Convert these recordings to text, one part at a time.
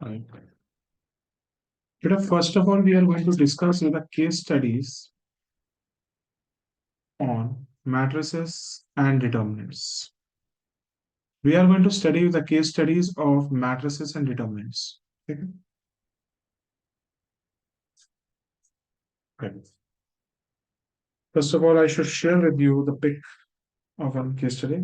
Right. First of all, we are going to discuss the case studies on matrices and determinants. We are going to study the case studies of matrices and determinants. Okay. Right. First of all, I should share with you the pic of one case study.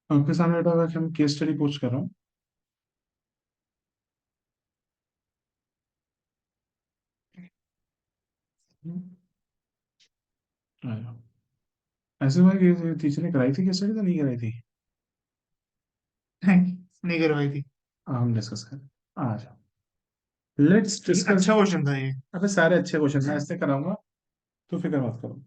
आपके सामने बेटा हम case study पूछ कर रहा हूँ। ऐसे में टीचर ने कराई थी केस स्टडी तो नहीं कराई थी? नहीं करवाई थी। हम डिस्कस करें। आ जाओ, लेट्स डिस्कस। अच्छा क्वेश्चन था ये। अबे सारे अच्छे क्वेश्चन मैं ऐसे कराऊंगा, तो फिक्र मत करो।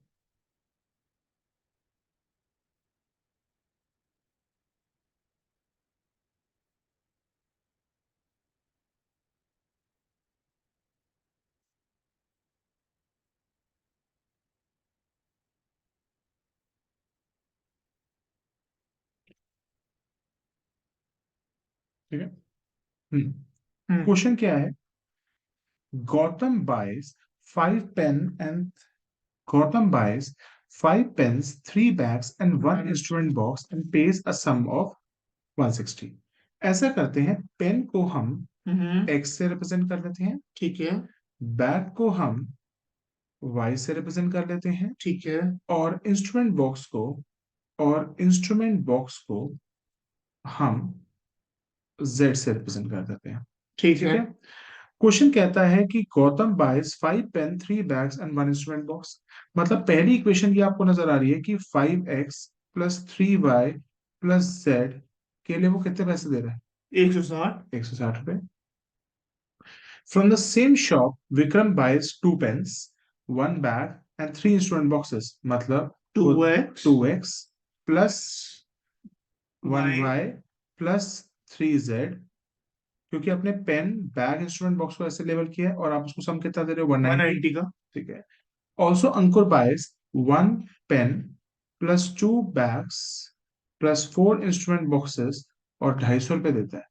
ठीक है। हम्म क्वेश्चन क्या है? Gautam buys 5 pen and Gautam buys 5 pens, 3 bags and one instrument box and pays a sum of 160। ऐसा करते हैं, पेन को हम x से रिप्रेजेंट कर लेते हैं, ठीक है। बैग को हम y से रिप्रेजेंट कर लेते हैं, ठीक है। और इंस्ट्रूमेंट बॉक्स को हम z से रिप्रेजेंट कर देते हैं। ठीक है। क्वेश्चन कहता है कि Gautam buys 5 pen, 3 bags and one instrument box. मतलब पहली इक्वेशन की आपको नजर आ रही है कि 5x plus 3y plus z के लिए वो कितने पैसे दे रहा है? 160। 160 रुपए। From the same shop Vikram buys 2 pens, 1 bag and 3 instrument boxes। मतलब 2x plus 1y plus 3z, क्योंकि आपने पेन बैग इंस्ट्रूमेंट बॉक्स को ऐसे लेवल किया है और आप उसको सम कितना दे रहे हो? 190 का। ठीक है। Also Ankur buys 1 pen plus 2 bags plus 4 instrument boxes और 250 रुपए देता है।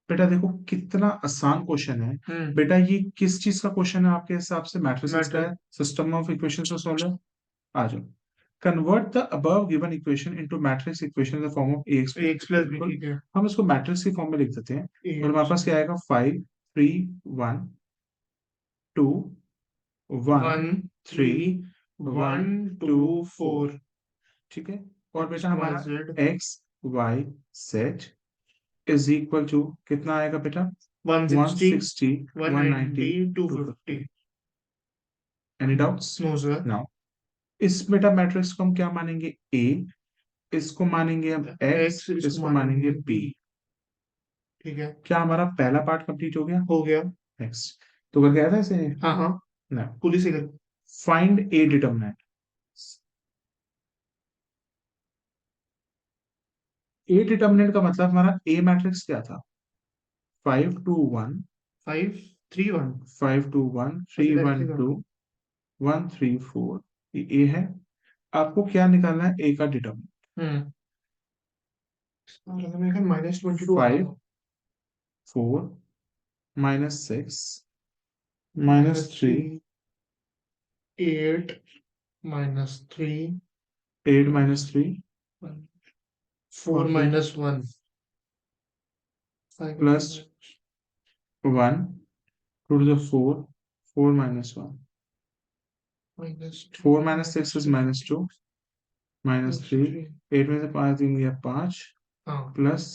बेटा देखो कितना आसान क्वेश्चन है। बेटा ये किस चीज का क्वेश्चन है आपके हिसाब से? मैट्रिसेस का है, सिस्टम ऑफ इक्वेशंस का सॉल्व है। आ जाओ। Convert the above given equation into matrix equation in the form of x plus B. ठीक है। हम इसको मैट्रिक्स की फॉर्म में लिख देते हैं। और हमारे पास एक्स क्या आएगा? 5 3 1 2 1 1 3 3 1 1 2 2 4। 4 ठीक है। और बेटा वाई हमारा z x y z is equal to कितना आएगा बेटा? 160 160 190 190 250। 250। Any doubts? No sir. Now इस बेटा मैट्रिक्स को हम क्या मानेंगे? ए। इसको मानेंगे हम एक्स, एक्स इसको इसको मानेंगे मानेंगे बी। बी। ठीक है। क्या हमारा पहला पार्ट कंप्लीट हो गया? हो गया। नेक्स्ट तो कर गया था इसे हाँ हाँ। ना। पुलिस से कर। फाइंड ए डिटरमिनेंट। ए डिटरमिनेंट का मतलब हमारा ए मैट्रिक्स क्या था? 5 2 1 5 3 1। 5 2 1 3 1 2 1 3 4। ये ए है। आपको क्या निकालना है? ए का डिटरमिनेंट। -22 आ रहा फाइव था। 4 -6 -3 8 -3 8 -3 4 -1 प्लस 1 2 to the 4 4 -1 4 -6 is -2 -3 8 में से 5 दिन गया 5 हाँ plus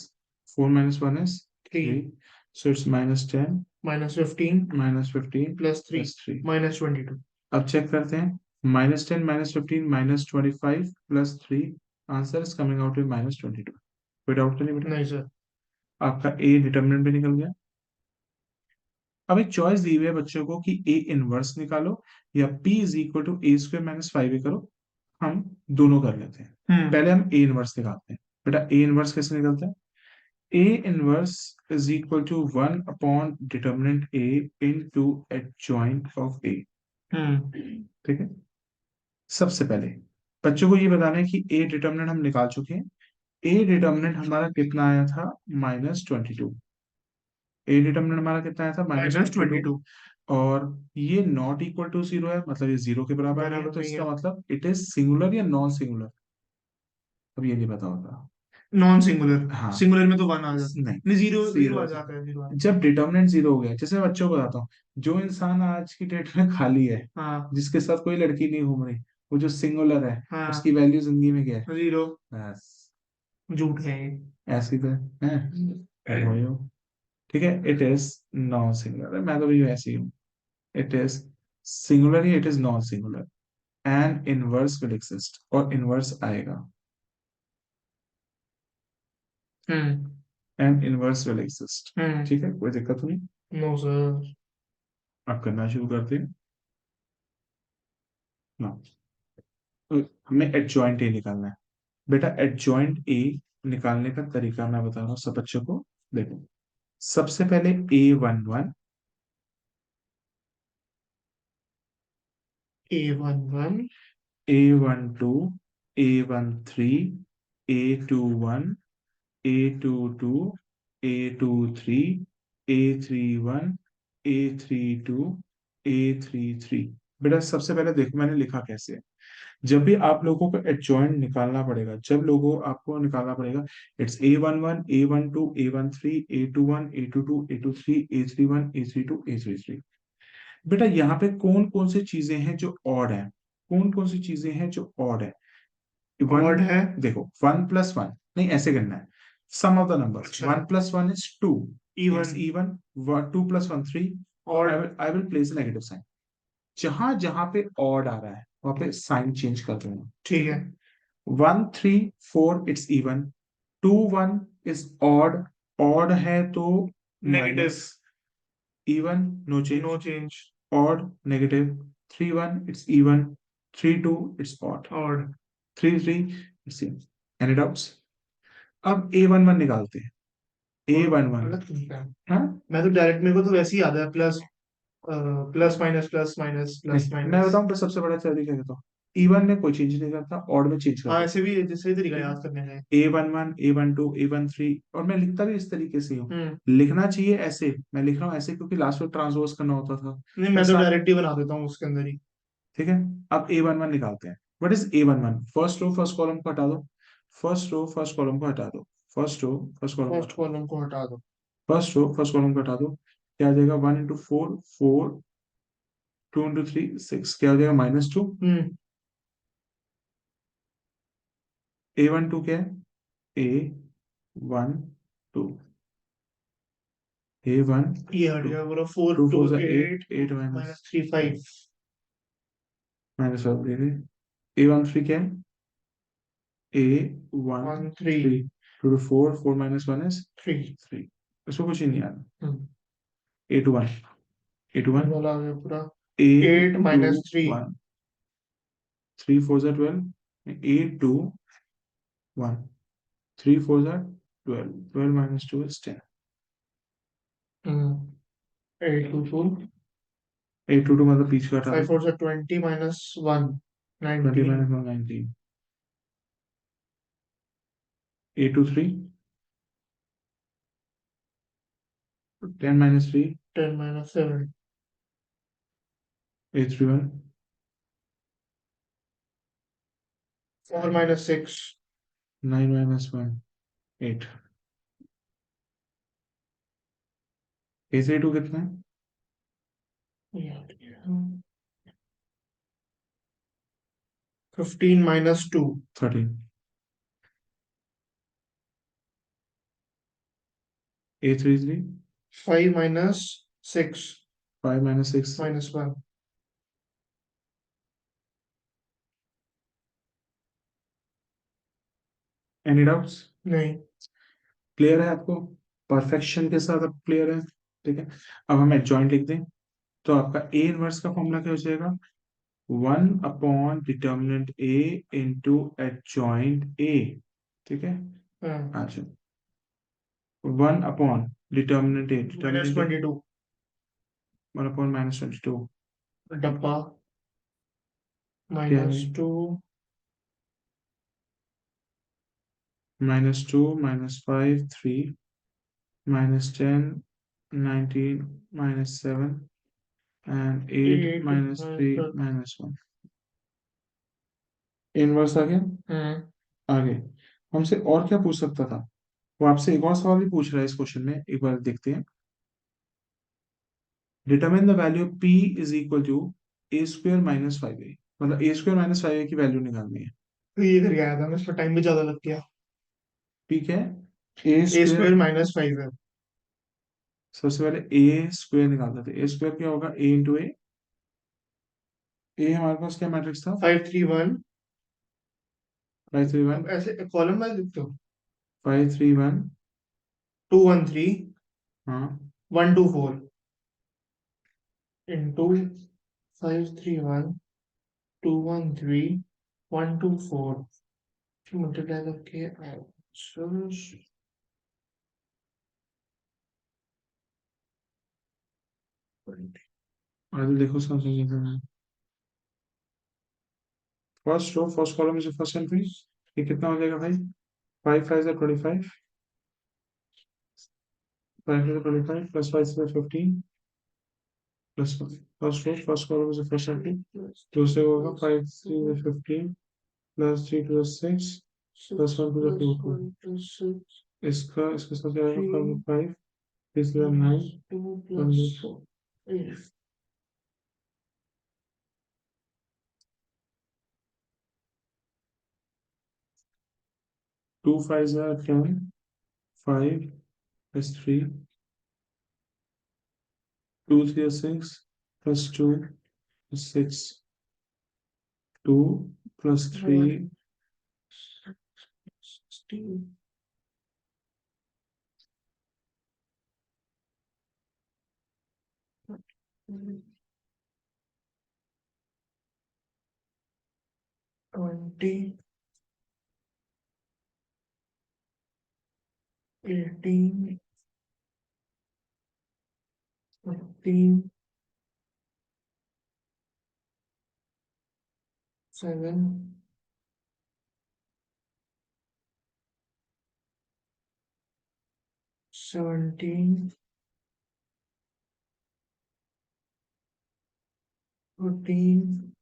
4 - 1 is 3 3, so it's -10 -15 -15 +3 plus 3। -22। अब चेक करते हैं। -10 -15 -25 plus 3 answer is coming out with -22। कोई डाउट तो नहीं बेटा? नहीं सर। आपका ए डिटर्मिनेंट भी निकल गया। अब एक चॉइस दी हुई है बच्चों को कि ए इनवर्स निकालो या p is equal to A square minus 5 करो। हम दोनों कर लेते हैं। पहले हम ए इनवर्स निकालते हैं। बेटा ए इनवर्स कैसे निकलता है? A inverse is equal to 1 upon determinant A into adjoint of A. ठीक है। सबसे पहले बच्चों को ये बताना है कि ए डिटर्मिनेंट हम निकाल चुके हैं। ए डिटर्मिनेंट हमारा कितना आया था? -22। ए डिटर्मिनेंट हमारा कितना आया था? -22। और ये नॉट इक्वल टू 0 है, मतलब ये 0 के बराबर नहीं है, बराबर तो नहीं इसका है। मतलब इट इज सिंगुलर या नॉन सिंगुलर? अब ये नहीं पता होता। Non singular. हाँ। सिंगुलर में तो वन आ जाता है, नहीं, नहीं जीरो जीरो जीरो आ जाता है, जीरो। जब डिटर्मिनेंट 0 हो गया, जैसे मैं बच्चों को बताता हूँ, जो इंसान आज की डेट में खाली है, हाँ जिसके साथ कोई लड़की नहीं घूम रही, वो जो सिंगुलर है, हाँ। उसकी वैल्यू जिंदगी में क्या है? जीरो। बस झूठ है ये। ऐसी तो है। वही हो। ठीक है, इट इज नॉन सिंगुलर। मैं तो भी ऐसी हूँ। इट इज सिंगुलर या it is non singular, and inverse will exist, और इनवर्स आएगा। Hmm and inverse will exist. Hmm. ठीक है, कोई दिक्कत तो नहीं। No sir. अब करना शुरू करते हैं ना। तो हमें एडजॉइंट ए निकालना है। बेटा एडजॉइंट ए निकालने का तरीका मैं बता रहा हूँ सब बच्चों को। देखो, सबसे पहले A11, A11, A12, A13, A21, A22, A23, A31, A32, A33। बेटा सबसे पहले देखो मैंने लिखा कैसे है। जब भी आप लोगों को एडजॉइंट निकालना पड़ेगा, जब लोगों आपको निकालना पड़ेगा, it's A11, A12, A13, A21, A22, A23, A31, A32, A33। बेटा यहाँ पे कौन कौन सी चीजें हैं जो ऑड है? कौन कौन सी चीजें हैं जो ऑड है? वन। ऑड है। देखो 1+1 नहीं, ऐसे करना है। सम ऑफ द नंबर अच्छा। 1+1 इज 2। It's even. इवन। 2+1 3। और odd. I will place negative sign. जहां जहां पे ऑड आ रहा है वहां पे साइन चेंज कर दूंगा। ठीक है। 1 3 4 it's even. 2 1 is odd. Odd है तो negative. Minus. Even no change. No change. Odd negative. 3 1 it's even. 3 2 it's odd. Odd. 3 3 it's even. Any doubts? अब A11 निकालते हैं। A11। अलग तरीका है। हाँ। मैं तो डायरेक्ट, मेरे को तो वैसे ही याद है, plus plus minus plus minus plus नहीं, मैं माइनस। बताऊं तो सबसे बड़ा तरीका कहता हूँ। इवन में कोई चेंज नहीं करता, ऑड में चेंज हाँ करता हूँ। ऐसे भी दूसरे तरीका ठीक है। याद करने हैं। A11, A12, A13, और मैं लिखता भी इस तरीके से हूँ। हम्म। लिखना चाहिए ऐसे, मैं लिख रहा हूँ ऐसे क्योंकि लास्ट में ट्रांसपोज करना होता था। नहीं पर मैं तो डायरेक्ट ही बना देता हूँ उसके अंदर ही। ठीक है। अब A11 निकालते हैं। What is A11? First row first column को हटा दो। फर्स्ट रो फर्स्ट कॉलम को हटा दो। फर्स्ट रो फर्स्ट कॉलम को फर्स्ट हटा दो। कॉलम को हटा दो। फर्स्ट रो फर्स्ट कॉलम को हटा दो। क्या आ जाएगा? 1 × 4 4। 2 × 3 6। क्या हो जाएगा? -2। हम्म। A12 क्या है? A12। A1 ये हट 2। गया पूरा, four 2 two 4 8। Eight 8 minus three five. -5 दे दे। A13 क्या है? A1 one three 3। 2 4 4 -1 is three. 3। इसको कुछ ही नहीं आना। हम्म। A21। ये A21। वाला आ गया पूरा। Eight minus three. A21। 3 4 12। A21। 3 4 12। 12 -2 is 10। Eight two two. A22 मतलब बीच का हटा फाइव दो। फोर से 20 minus one 20 19। -1 19। A23। 10 -3। 10 minus seven. A31। 4 minus six. 9 -1 8। A32 कितना है? 15 minus two. 13। A33। 5 minus six 5 -6। Minus one. Any doubts? नहीं। क्लियर है आपको? परफेक्शन के साथ अब क्लियर है? ठीक है, अब हम एडजॉइंट लिख दें, तो आपका ए इनवर्स का फॉर्मूला क्या हो जाएगा? 1/डिटर्मिनेंट ए इंटू एडजॉइंट ए। ठीक है, हाँ। अच्छा, 1/डिटर्मिनेंट ए, माइनस डिटर्मिनेंट ए 22 1/-22 डब्बा क्या है? -2 -2, -5, 3, -10, 19, -7 and 8, 8 -3, -1। इनवर्स आ गया। हम्म। आगे हमसे और क्या पूछ सकता था? वो आपसे एक और सवाल भी पूछ रहा है इस क्वेश्चन में, एक बार देखते हैं। Determine the value p is equal to a² - 5a, मतलब a² - 5a की वैल्यू निकालनी है। तो ये करके आया था मैं, इसमें टाइम भी ज्यादा लग गया। p क्या है? a A square. स्क्वायर -5 है। सबसे पहले a स्क्वेयर निकालते थे। a स्क्वेयर क्या होगा? a इंटू ए। ए हमारे पास क्या मैट्रिक्स था? 531। 531। अब ऐसे कॉलम वाइज लिखते हो। 531। 213 हाँ, 124 इंटू 531 213 124 मल्टीप्लाई करके आंसर। और देखो समझेंगे तो। फर्स्ट रो फर्स्ट कॉलम में से फर्स्ट एंट्री, ये कितना हो जाएगा भाई? 5 5 25, 5 5 25 plus 5 15 plus first row first column में से फर्स्ट एंट्री। दूसरे को होगा 5 3 15 प्लस 3 2 6 प्लस 1 2 2। इसका इसके साथ जाएगा 5 5 तीसरा 9 2 5 10 5 प्लस 3 2 3 6 प्लस 2 6 2 प्लस 3 20 18 15 7 17 14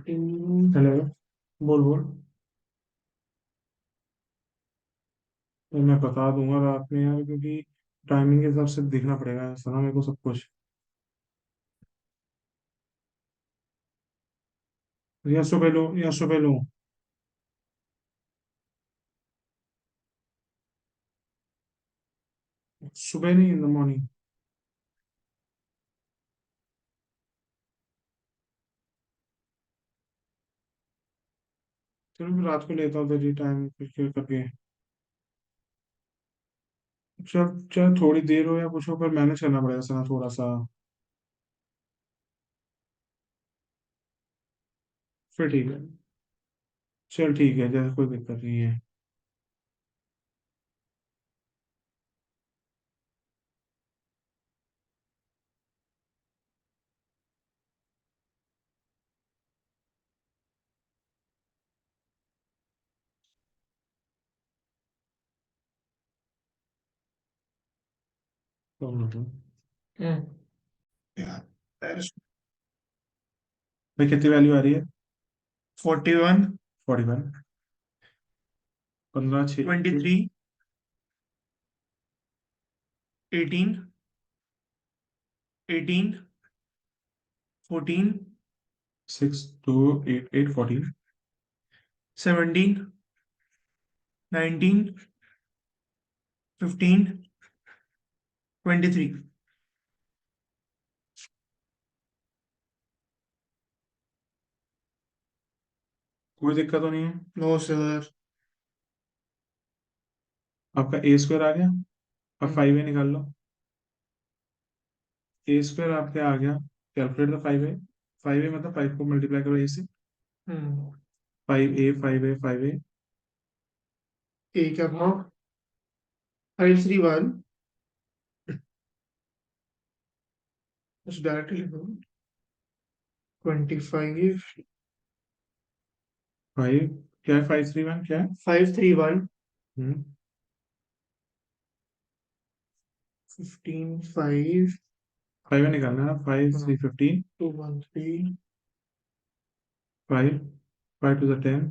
13 हेलो, बोल बोल। तो मैं बता दूंगा रात में यार, क्योंकि टाइमिंग के हिसाब से देखना पड़ेगा ऐसा ना मेरे को सब कुछ। या सुबह लो या सुबह लो। सुबह नहीं, इन द मॉर्निंग। चलो फिर रात को लेता हूँ तेरी टाइम करके। चल चल, थोड़ी देर हो या कुछ हो, पर मैनेज करना पड़ेगा सना थोड़ा सा। फिर ठीक है। चल ठीक है, जैसे कोई दिक्कत नहीं है। तो हम्म। यार भाई, कितनी वैल्यू आ रही है? 41 41। 15 6 23 18 18 14 6 2 8 8 14। 17 19 15 23 कोई दिक्कत तो नहीं है? No sir. आपका ए स्क्वायर आ गया। अब 5a निकाल लो। ए स्क्वायर आपके आ गया। Calculate the 5a। 5a मतलब 5 को मल्टीप्लाई करो ए से। 5a 5a 5a। ए क्या था? 531। बस डायरेक्टली लिखो। 25। 5 क्या है? 531 क्या है? 531। हम्म 15 5। 5a निकालना है ना। 5 3 15। 213। 5 5 to the 10।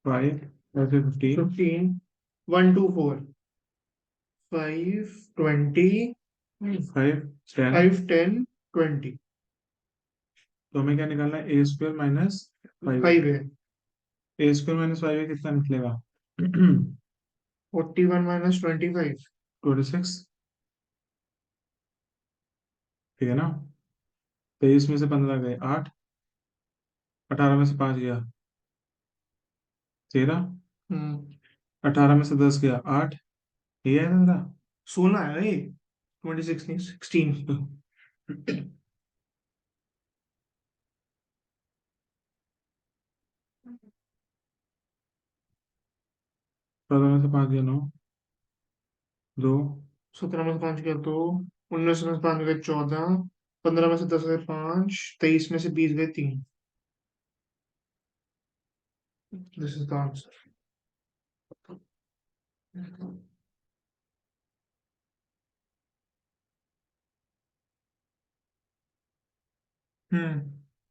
5 5 से 15। 15 124। 5 20। 5 10। 5 10 20। तो हमें क्या निकालना है? ए स्क्वायर माइनस 5। 5 है। ए स्क्वायर माइनस 5 कितना निकलेगा? 41 -25। 26। ठीक है ना? 23 में से 15 गए 8। 18 में से 5 गया 13। 18 में से 10 गया 8। ये है ना 16 है ये। 26 नहीं 16। तेरा। 14 में से 5 गया 9। 2। 17 में से 5 गया 2। 19 में से 5 गए 14। 15 में से 10 गए 5। 23 में से 20 गए 3। This is the answer.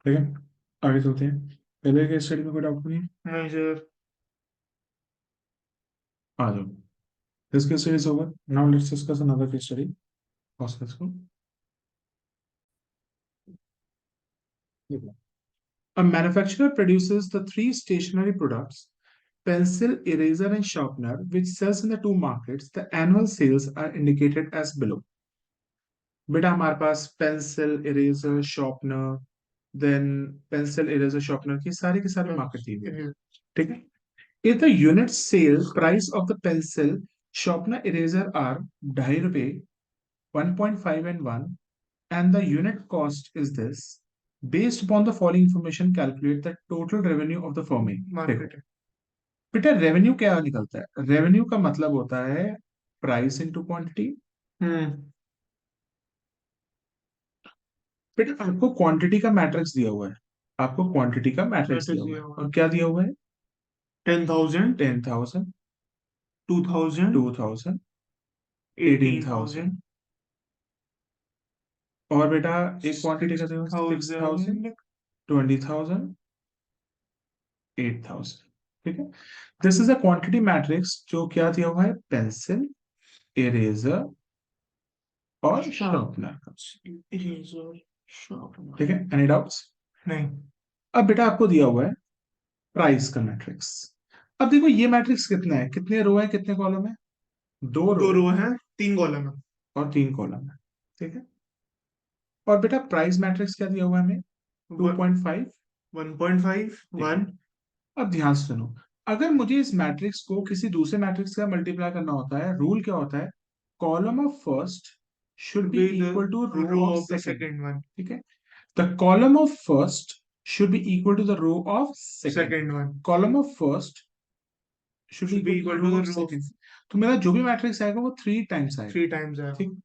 ठीक है, आगे चलते हैं। पहले के स्टडी में कोई डाउट नहीं है? नहीं सर। आ जाओ। This case study is over. Now let's discuss another case study. Pause कर इसको। देखो, a manufacturer produces the three stationery products: pencil, eraser, and sharpener, which sells in the two markets. The annual sales are indicated as below. बेटा हमारे पास pencil, eraser, sharpener, then pencil, eraser, sharpener की सारी market दी हुई है। ठीक है। If the unit sale price of the pencil, sharpener, eraser are ₹2.5, 1.5 and 1, and the unit cost is this, based upon the following information, calculate the total revenue of the firm A। देखो market है। बेटा, revenue क्या निकलता है? Revenue का मतलब होता है प्राइस इनटू क्वांटिटी। हम्म बेटा आपको क्वांटिटी का मैट्रिक्स दिया हुआ है। आपको क्वांटिटी का मैट्रिक्स दिया हुआ है, और क्या दिया हुआ है? 10,000। 10,000, 2,000। 2,000, 18,000। 18,000। और बेटा एक क्वांटिटी का दिया 6,000, 6,000। 20,000, 8,000। ठीक है। This is a quantity matrix जो क्या दिया हुआ है? पेंसिल, इरेजर और शार्पनर का। Eraser, sharpener. ठीक है, एनी डाउट्स? नहीं। अब बेटा आपको दिया हुआ है प्राइस का मैट्रिक्स। अब देखो ये मैट्रिक्स कितना है, कितने रो है, कितने कॉलम है? 2 रो 2 रो है, 3 कॉलम है। और 3 कॉलम है। ठीक है। और बेटा प्राइस मैट्रिक्स क्या दिया हुआ है हमें? 2.5। 1.5 ठीक है। 1। अब ध्यान से सुनो। अगर मुझे इस मैट्रिक्स को किसी दूसरे मैट्रिक्स का मल्टीप्लाई करना होता है, रूल क्या होता है? Column of first should be Be equal to the row row of of the second. second one। ठीक है। The column of first should be equal to the row of second. Second one column of first should be should equal be to the equal row to the of row of second. तो मेरा जो भी matrix आएगा वो 3 times आएगा। 3 times है। ठीक।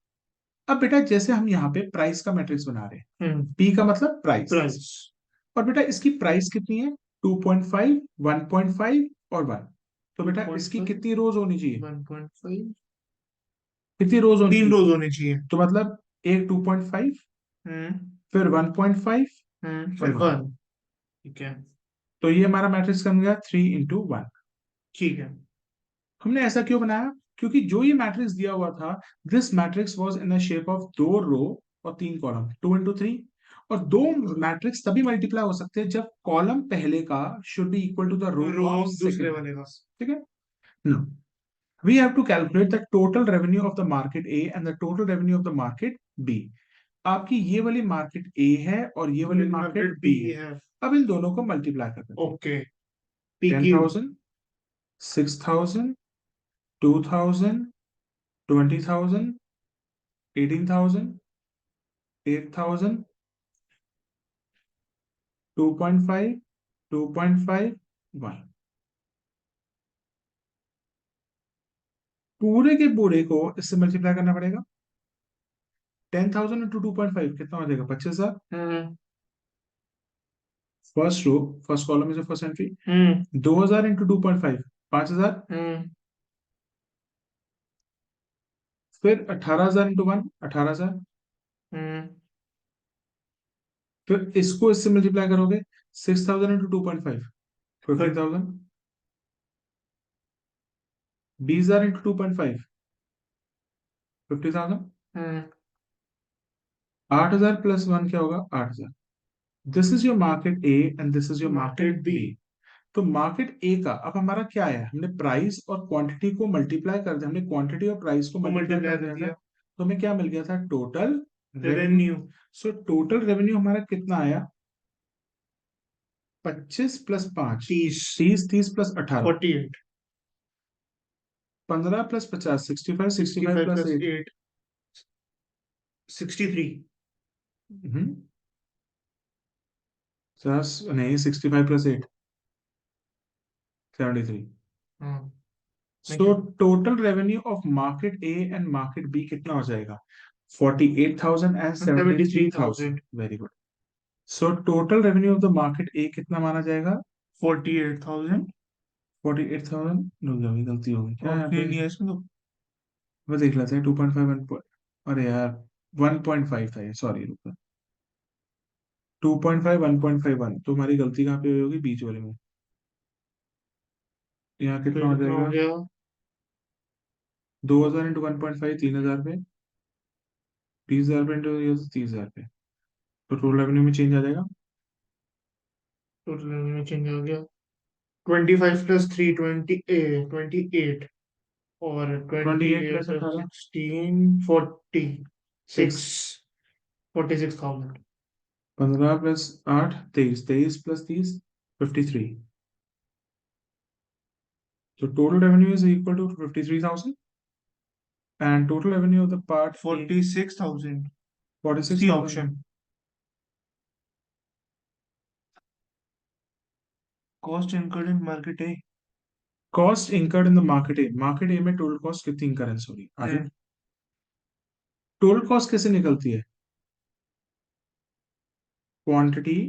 अब बेटा जैसे हम यहाँ पे प्राइस का मैट्रिक्स बना रहे हैं, पी का मतलब प्राइस। प्राइस। और बेटा इसकी प्राइस कितनी है? 2.5, 1.5 और 1। तो बेटा इसकी 2.5 कितनी रोज होनी चाहिए? 1.5। कितनी रोज होनी 3 चाहिए? रोज होने चाहिए। तो मतलब एक 2.5, हम्म फिर 1.5 फिर और 1। 1। ठीक है। तो ये हमारा मैट्रिक्स बन गया 3 into 1। ठीक है। हमने ऐसा क्यों बनाया? क्योंकि जो ये मैट्रिक्स दिया हुआ था, this matrix was in the shape of 2 रो और 3 कॉलम, 2 into 3। और दो मैट्रिक्स तभी मल्टीप्लाई हो सकते हैं जब कॉलम पहले का should be equal to the row row of of दूसरे सेकंड। वाले का। ठीक है ना? We have to calculate the total revenue of the market A and the total revenue of the market B। आपकी ये वाली मार्केट A है और ये वाली मार्केट B है। है। अब इन दोनों को मल्टीप्लाई कर देते हैं। ओके। PQ 10,000, 6,000, 2,000, 20,000, 18,000, 8,000, 2.5, 2.5, 1। पूरे के पूरे को इससे मल्टीप्लाई करना पड़ेगा। 10,000 इंटू 2.5 कितना हो जाएगा? 25,000। हम्म फर्स्ट रो, फर्स्ट कॉलम में से फर्स्ट एंट्री। हम्म 2,000 इंटू 2.5, 5,000। हम्म फिर 18,000 इंटू 1, 18,000। हम्म फिर इसको इससे मल्टीप्लाई करोगे, 6,000 इंटू 2.5, 15,000। 20,000 इंटू 2.5, 50,000। हम्म 8,000 प्लस 1 क्या होगा? 8,000। This is your market A and this is your market market B B. तो मार्केट ए का अब हमारा क्या है? हमने प्राइस और क्वांटिटी को मल्टीप्लाई कर दिया, हमने क्वांटिटी और प्राइस को को मल्टीप्लाई मल्टीप्लाई कर कर दिया था। दिया। तो हमें क्या मिल गया था? Total revenue. रेवेन्यू सो टोटल रेवेन्यू हमारा कितना आया? 25 plus 5, 30 30, 30 plus 18, 48 15 plus 50, 65, 65 65 plus plus 8। 8 63 50 नहीं, 65 प्लस 8, 73। हाँ सो नहीं total revenue of market A and market B कितना हो जाएगा? 48,000 एंड 73,000। 73,000 very good. So total revenue of the market A कितना माना जाएगा? 48,000 48,000। रुक जाओ, ये गलती होगी क्या यहाँ ऑप्शन पे? नहीं है इसमें तो। वो देख लेते हैं। 2.5, 1 अरे यार, 1.5 था ये, सॉरी। रुको, 2.5, 1.5, 1। तो हमारी गलती कहाँ पे हुई होगी? बीच वाले में। यहाँ कितना फिर हो कितना हो जाएगा? गया? 2,000 इंटू 1.5, 3,000 पे। 30,000 पे इंटू 30,000 पे। तो टोटल रेवेन्यू में चेंज आ जाएगा। टोटल रेवेन्यू चेंज हो गया। 25 प्लस 3 28 और 28 28 plus plus 18, 16 46 6। 46,000। 15 plus 8, 23, 23 plus 30, 53। So total revenue is equal to 53,000 and total revenue of the part A 46,000 C 46,000। Option. Cost incurred in market है। Cost incurred in the market A, market A में total cost कितनी इंकरेंस होगी? आगे हम्म total cost कैसे निकलती है? Quantity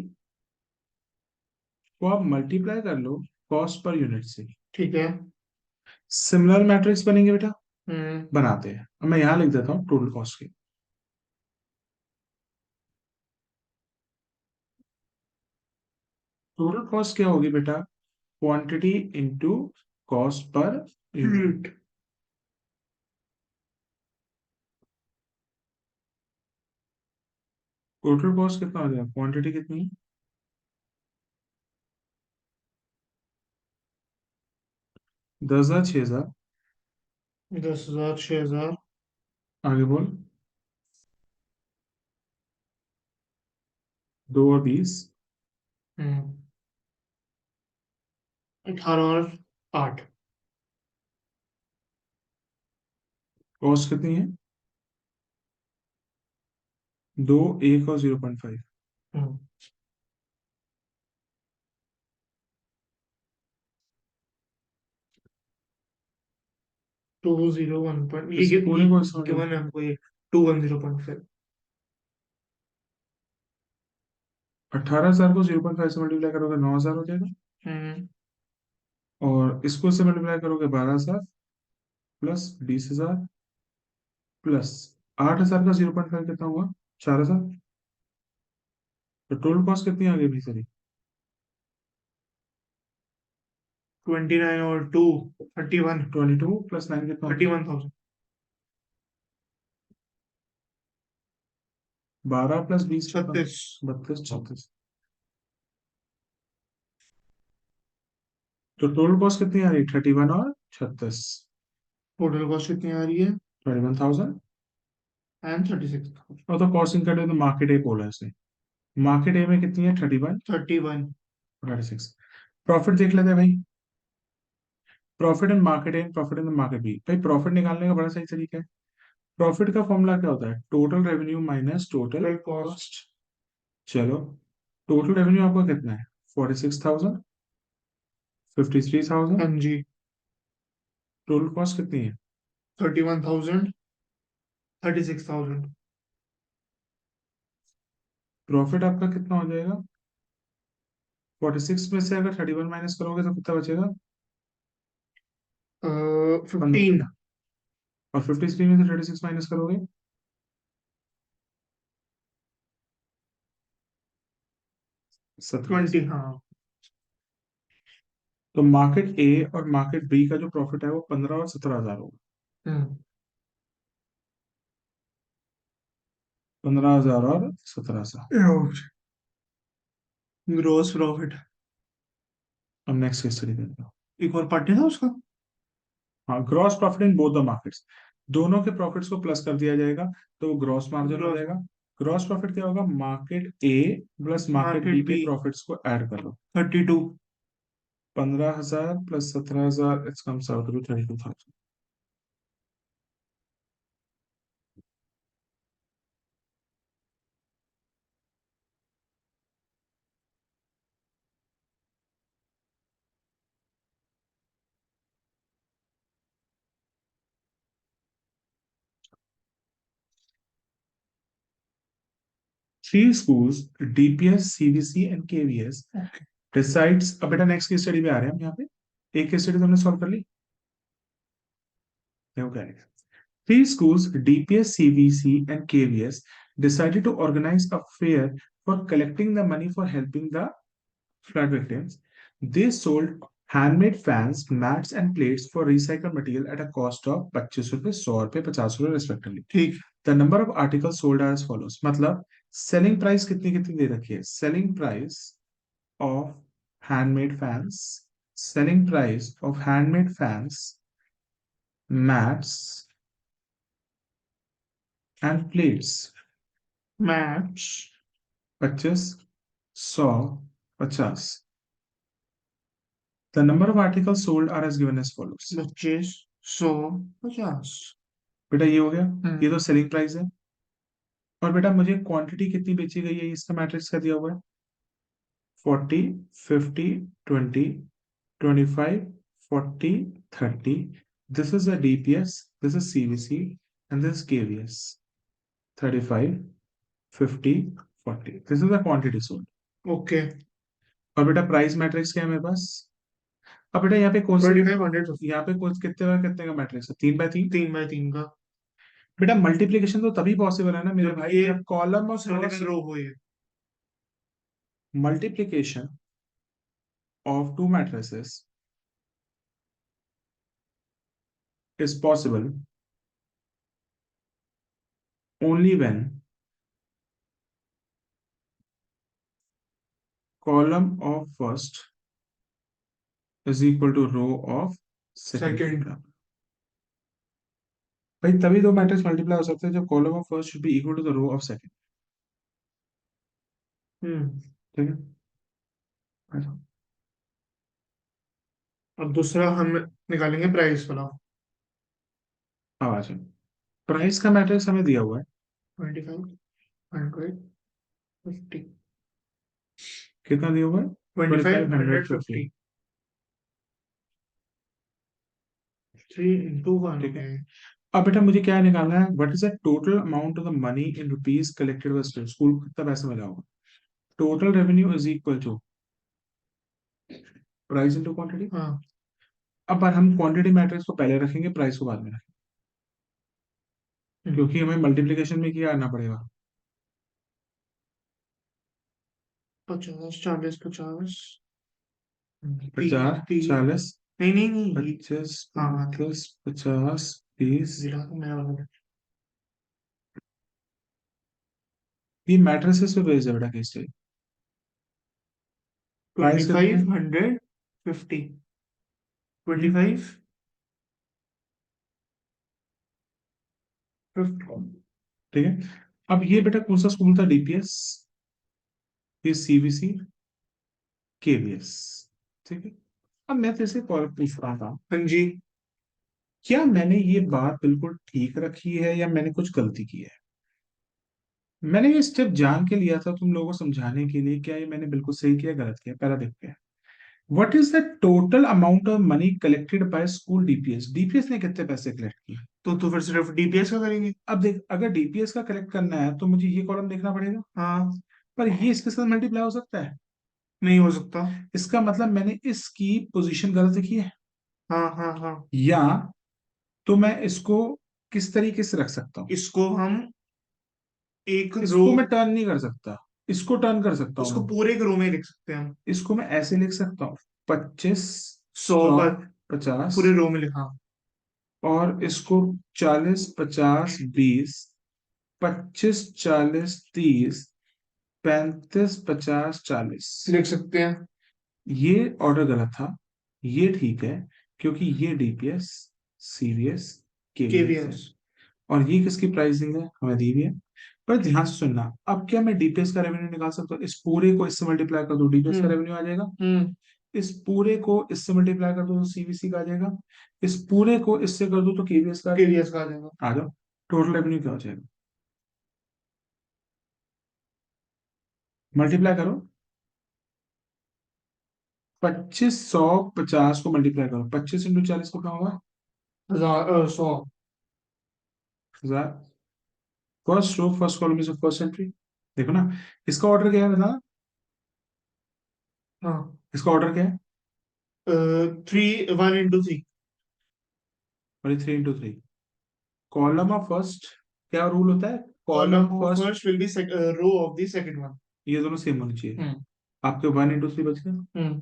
को आप मल्टीप्लाई कर लो कॉस्ट पर यूनिट से। ठीक है। सिमिलर मैट्रिक्स बनेंगे बेटा। हम्म बनाते हैं। अब मैं यहां लिख देता हूँ टोटल कॉस्ट की। टोटल कॉस्ट क्या होगी बेटा? Quantity into cost per unit. Unit. Total cost कितना हो जाएगा? क्वांटिटी कितनी है? 10,000, 6,000। 10,000 6,000। आगे बोल। 2 और 20। हम्म 18 और 8। कॉस्ट कितनी है? 2, 1 और 0.5। हम्म 201 पॉइंट इस ये पूरे को समझ लो। गिवन है हमको ये 210.5। 18,000 को 0.5 से मल्टीप्लाई करोगे 9,000 हो जाएगा। हम्म और इसको से मल्टीप्लाई करोगे 12,000 प्लस 20,000 प्लस 8,000 का 0.5 कितना हुआ? 4,000। तो टोटल कॉस्ट कितनी आ गई भाई सरी? 29 और 2 31। 22 प्लस 9 कितना होता है? 31,000। 12 प्लस 20 कितना? 36। 32, 36। तो टोटल कॉस्ट कितनी आ रही? 31 और 36। टोटल कॉस्ट कितनी आ रही है? 21,000। एंड 36,000। और तो कॉस्ट इनकम तो मार्केट ए बोला है इसने। मार्केट ए में कितनी है? 31, 31। 36। प्रॉफिट देख लेते हैं भाई। Profit in market A, profit in market B. भाई प्रॉफिट निकालने का बड़ा सही तरीका है। प्रॉफिट का फॉर्मूला क्या होता है? Total revenue minus total cost. चलो, टोटल रेवेन्यू आपका कितना है? 46,000, 53,000। हाँ जी। टोटल कॉस्ट कितनी है? 31,000, 36,000। प्रॉफिट आपका कितना हो जाएगा? 46 में से अगर 31 माइनस करोगे तो कितना बचेगा? 15। 15। और 53 में से 36 माइनस करोगे? 17। 20, हाँ। तो मार्केट ए और मार्केट बी का जो प्रॉफिट है वो 15 और 17,000 होगा। हम्म। 15,000 और 17,000। Gross profit. अब नेक्स्ट केस स्टडी देखते हैं। एक और पार्ट था उसका। हाँ, gross profit in both the markets. दोनों के प्रॉफिट्स को प्लस कर दिया जाएगा तो वो ग्रॉस मार्जिन हो ग्रोस। जाएगा। ग्रॉस प्रॉफिट क्या होगा? Market A plus market B market के बी। प्रॉफिट्स को ऐड करो। 32। 15,000 plus 17,000 it's comes out to be 32,000। Three schools, DPS, CBC and KVS decides। अब बेटा नेक्स्ट की स्टडी में आ रहे हैं हम यहाँ पे। एक की स्टडी तुमने सॉल्व कर ली। देखो क्या है। Three schools, DPS, CBC and KVS decided to organize a fair for collecting the money for helping the flood victims. They sold handmade fans, mats and plates for recycled material at a cost of 25 रुपए, 100 रुपए, 50 रुपए respectively. ठीक। The number of articles sold are as follows। मतलब selling price कितनी कितनी दे रखी है? Selling price of handmade fans, selling price of handmade fans, mats and plates। Match. 25, 100, 50। The number of articles sold are as given as follows। 25, 100, 50। बेटा ये हो गया। ये हम्म। तो सेलिंग प्राइस है। और बेटा मुझे क्वांटिटी कितनी बेची गई है इसका मैट्रिक्स का दिया हुआ है। 40, 50, 20, 25, 40, 30। This is a DPS, this is CVC and this is KVS। 35, 50, 40। This is the quantity sold. Okay. और बेटा प्राइस मैट्रिक्स क्या है मेरे पास? अब बेटा यहाँ पे कौन सी, 25, 150। यहाँ पे कौन कितने का मैट्रिक्स है? 3 बाय 3। 3 बाय 3 का। बेटा मल्टीप्लीकेशन तो तभी पॉसिबल है ना मेरे जब भाई ये जब कॉलम और मल्टीपल रो हो ये। Multiplication of two matrices is possible only when column of first is equal to row of second. Second. भाई तभी दो मैट्रिक्स मल्टीप्लाई हो सकते हैं जब column of first should be equal to the row of second. Hmm. ठीक है, आ जाओ। अब दूसरा हम निकालेंगे प्राइस वाला। अब आ जाओ। प्राइस का मैट्रिक्स हमें दिया हुआ है। 25, 100, 50। कितना दिया हुआ है? Twenty 25, five hundred 100, fifty 50। 3 into 1 हो ठीक है। गया। अब बेटा मुझे क्या निकालना है? What is the total amount of the money in rupees collected by student? School को कितना पैसा मिला होगा? Total revenue is equal to price into quantity. हाँ। अब पर हम क्वांटिटी मैट्रिक्स को पहले रखेंगे, प्राइस को बाद में रखेंगे, हम्म। क्योंकि हमें मल्टीप्लिकेशन में क्या करना पड़ेगा? 50, 40, 50। 50, 40, नहीं नहीं नहीं 25, हाँ हाँ, 30, 50, 30। जिला तो मेरा वाला। ये मैट्रिसेस पे बेस्ड है बेटा केस स्टडी। ट्वेंटी प्राइस कितनी है? फाइव हंड्रेड फिफ्टी ट्वेंटी हम्म, फाइव फिफ्टी ठीक है। अब ये बेटा कौन सा स्कूल था? डीपीएस, ये सीबीसी, केवीएस। ठीक है। अब मैं तेरे से एक और पूछ रहा था, हाँ जी। क्या मैंने ये बात बिल्कुल ठीक रखी है या मैंने कुछ गलती की है? मैंने ये स्टेप जान के लिया था तुम लोगों को समझाने के लिए, क्या ये मैंने बिल्कुल सही किया गलत किया? पहला देखते हैं। What is the total amount of money collected by school DPS? DPS ने कितने पैसे कलेक्ट किए? तो फिर सिर्फ डीपीएस का करेंगे। अब देख, अगर डीपीएस का कलेक्ट करना है तो मुझे ये कॉलम देखना पड़ेगा, हाँ। पर ये इसके साथ मल्टीप्लाई हो सकता है? नहीं हो सकता। इसका मतलब मैंने इसकी पोजीशन गलत लिखी है। हाँ हाँ हाँ। या तो मैं इसको किस तरीके से रख सकता हूँ? इसको हम एक रो, इसको मैं टर्न नहीं कर सकता, इसको टर्न कर सकता हूँ उसको मैं। पूरे एक रो में लिख सकते हैं हम। इसको मैं ऐसे लिख सकता हूँ, 25, सौ 100, पर 50, पूरे रो में लिखा। और इसको 40, 50, 20, 25, 40, 30, 35, 50, 40। लिख सकते हैं। ये ऑर्डर गलत था, ये ठीक है, क्योंकि ये डीपीएस, सीवीएस, केवीएस है। केवीएस। और ये किसकी प्राइसिंग है, हमें दी हुई है। पर ध्यान से सुनना, अब क्या मैं डीपीएस का रेवेन्यू निकाल सकता हूँ? इस पूरे को इससे मल्टीप्लाई कर दो, डीपीएस का हम्म रेवेन्यू आ जाएगा। हम्म। इस पूरे को इससे मल्टीप्लाई कर दो तो सीवीसी का आ जाएगा। इस पूरे को इससे कर दो तो केवीएस का आ जाएगा। केवीएस का आ जाएगा। आ जाओ, टोटल रेवेन्यू क्या हो जाएगा? मल्टीप्लाई करो, 25, 100, 50 को मल्टीप्लाई करो, 25 × 40 कितना होगा? 100। 1000। First row first column is first entry. देखो ना, इसका ऑर्डर क्या है बता। हाँ। इसका ऑर्डर क्या है? 1 into 3। और 3 × 3, कॉलम ऑफ फर्स्ट, क्या रूल होता है? Column column of first, first will be row of the second one. ये दोनों सेम होनी चाहिए। हम्म आपके 1 × 3 बच गया। हम्म।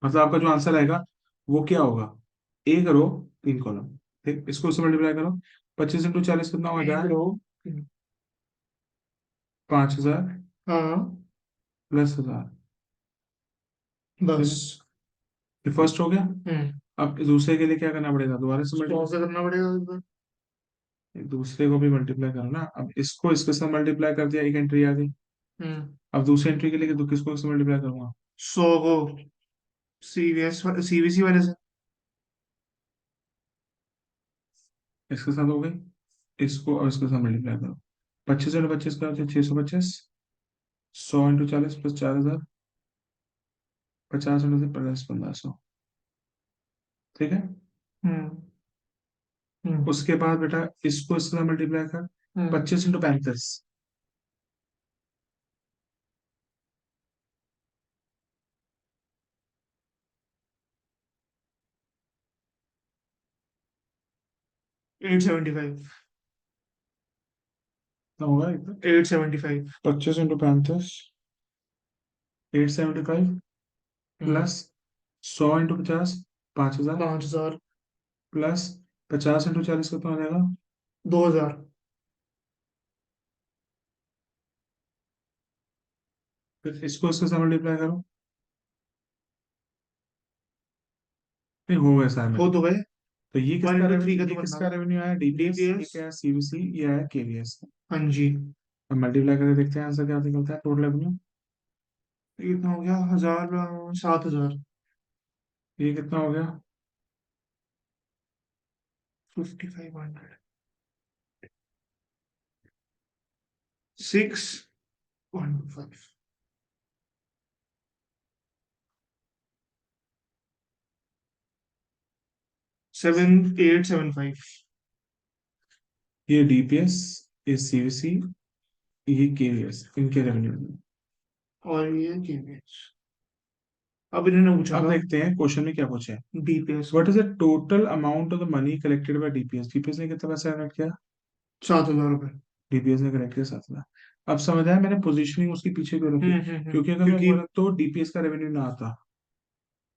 मतलब आपका जो आंसर आएगा वो क्या होगा? एक रो, 3 कॉलम। ठीक, इसको उससे मल्टीप्लाई करो, 25 × 40 कितना हो एक जाए? रो। 5000 हाँ। प्लस 1000। ठीक 10। है, ये फर्स्ट हो गया। हम्म। अब दूसरे के लिए क्या करना पड़ेगा? दोबारा से 100 मल्टीप्लाई, से करना पड़ेगा एक बार। दूसरे को भी मल्टीप्लाई करो ना। अब इसको इसके साथ मल्टीप्लाई कर दिया, एक एंट्री आ गई। हम्म। अब दूसरी एंट्री के लिए तो किसको इससे मल्टीप्लाई करूंगा? 100 को सीवीएस सीवीसी वाले से। इसके साथ हो गई, इसको और इसके साथ मल्टीप्लाई करो, 25 × 25 का होता है 625, 100 × 40 प्लस 4000, 50 × प्लस 1500। ठीक है। हम्म हम्म उसके बाद बेटा इसको इसके साथ मल्टीप्लाई कर, हम्म। 25 × 35, 875। कितना होगा एकदम? 875। 25 × 35, 875, हम्म। प्लस 100 × 50, 5000, 5000। प्लस 50 × 40 कितना हो जाएगा? 2000। फिर इसको इसके साथ मल्टीप्लाई करो। नहीं हो गया सारे हो तो मल्टीप्लाई। गए। तो ये वन किसका इंटू थ्री रेवेन्यू, का ये तो बनना किसका था। रेवेन्यू आया? डीपीएस, ये डीपीएस। क्या है? सीवीसी, ये आया केवीएस। हाँ जी। अब मल्टीप्लाई करके देखते हैं आंसर क्या निकलता है, टोटल रेवेन्यू। ये कितना हो गया? 1000। 7000। ये कितना हो गया? 5500। 6125। 7875। ये डीपीएस, ये सीवीसी, ये केवीएस, इनके रेवेन्यू। और ये केवीएस। अब इन्होंने पूछा अब था देखते हैं क्वेश्चन में क्या पूछा है। डीपीएस व्हाट का। Is the total amount of the money collected by DPS? DPS ने कितना पैसा कलेक्ट किया? 7000 रुपये। डीपीएस ने कलेक्ट किया 7 लाख। अब समझ आया, मैंने पोजीशनिंग उसकी पीछे क्यों रखी? क्योंकि अगर मैं क्योंकि बोला तो डीपीएस का रेवेन्यू ना आता।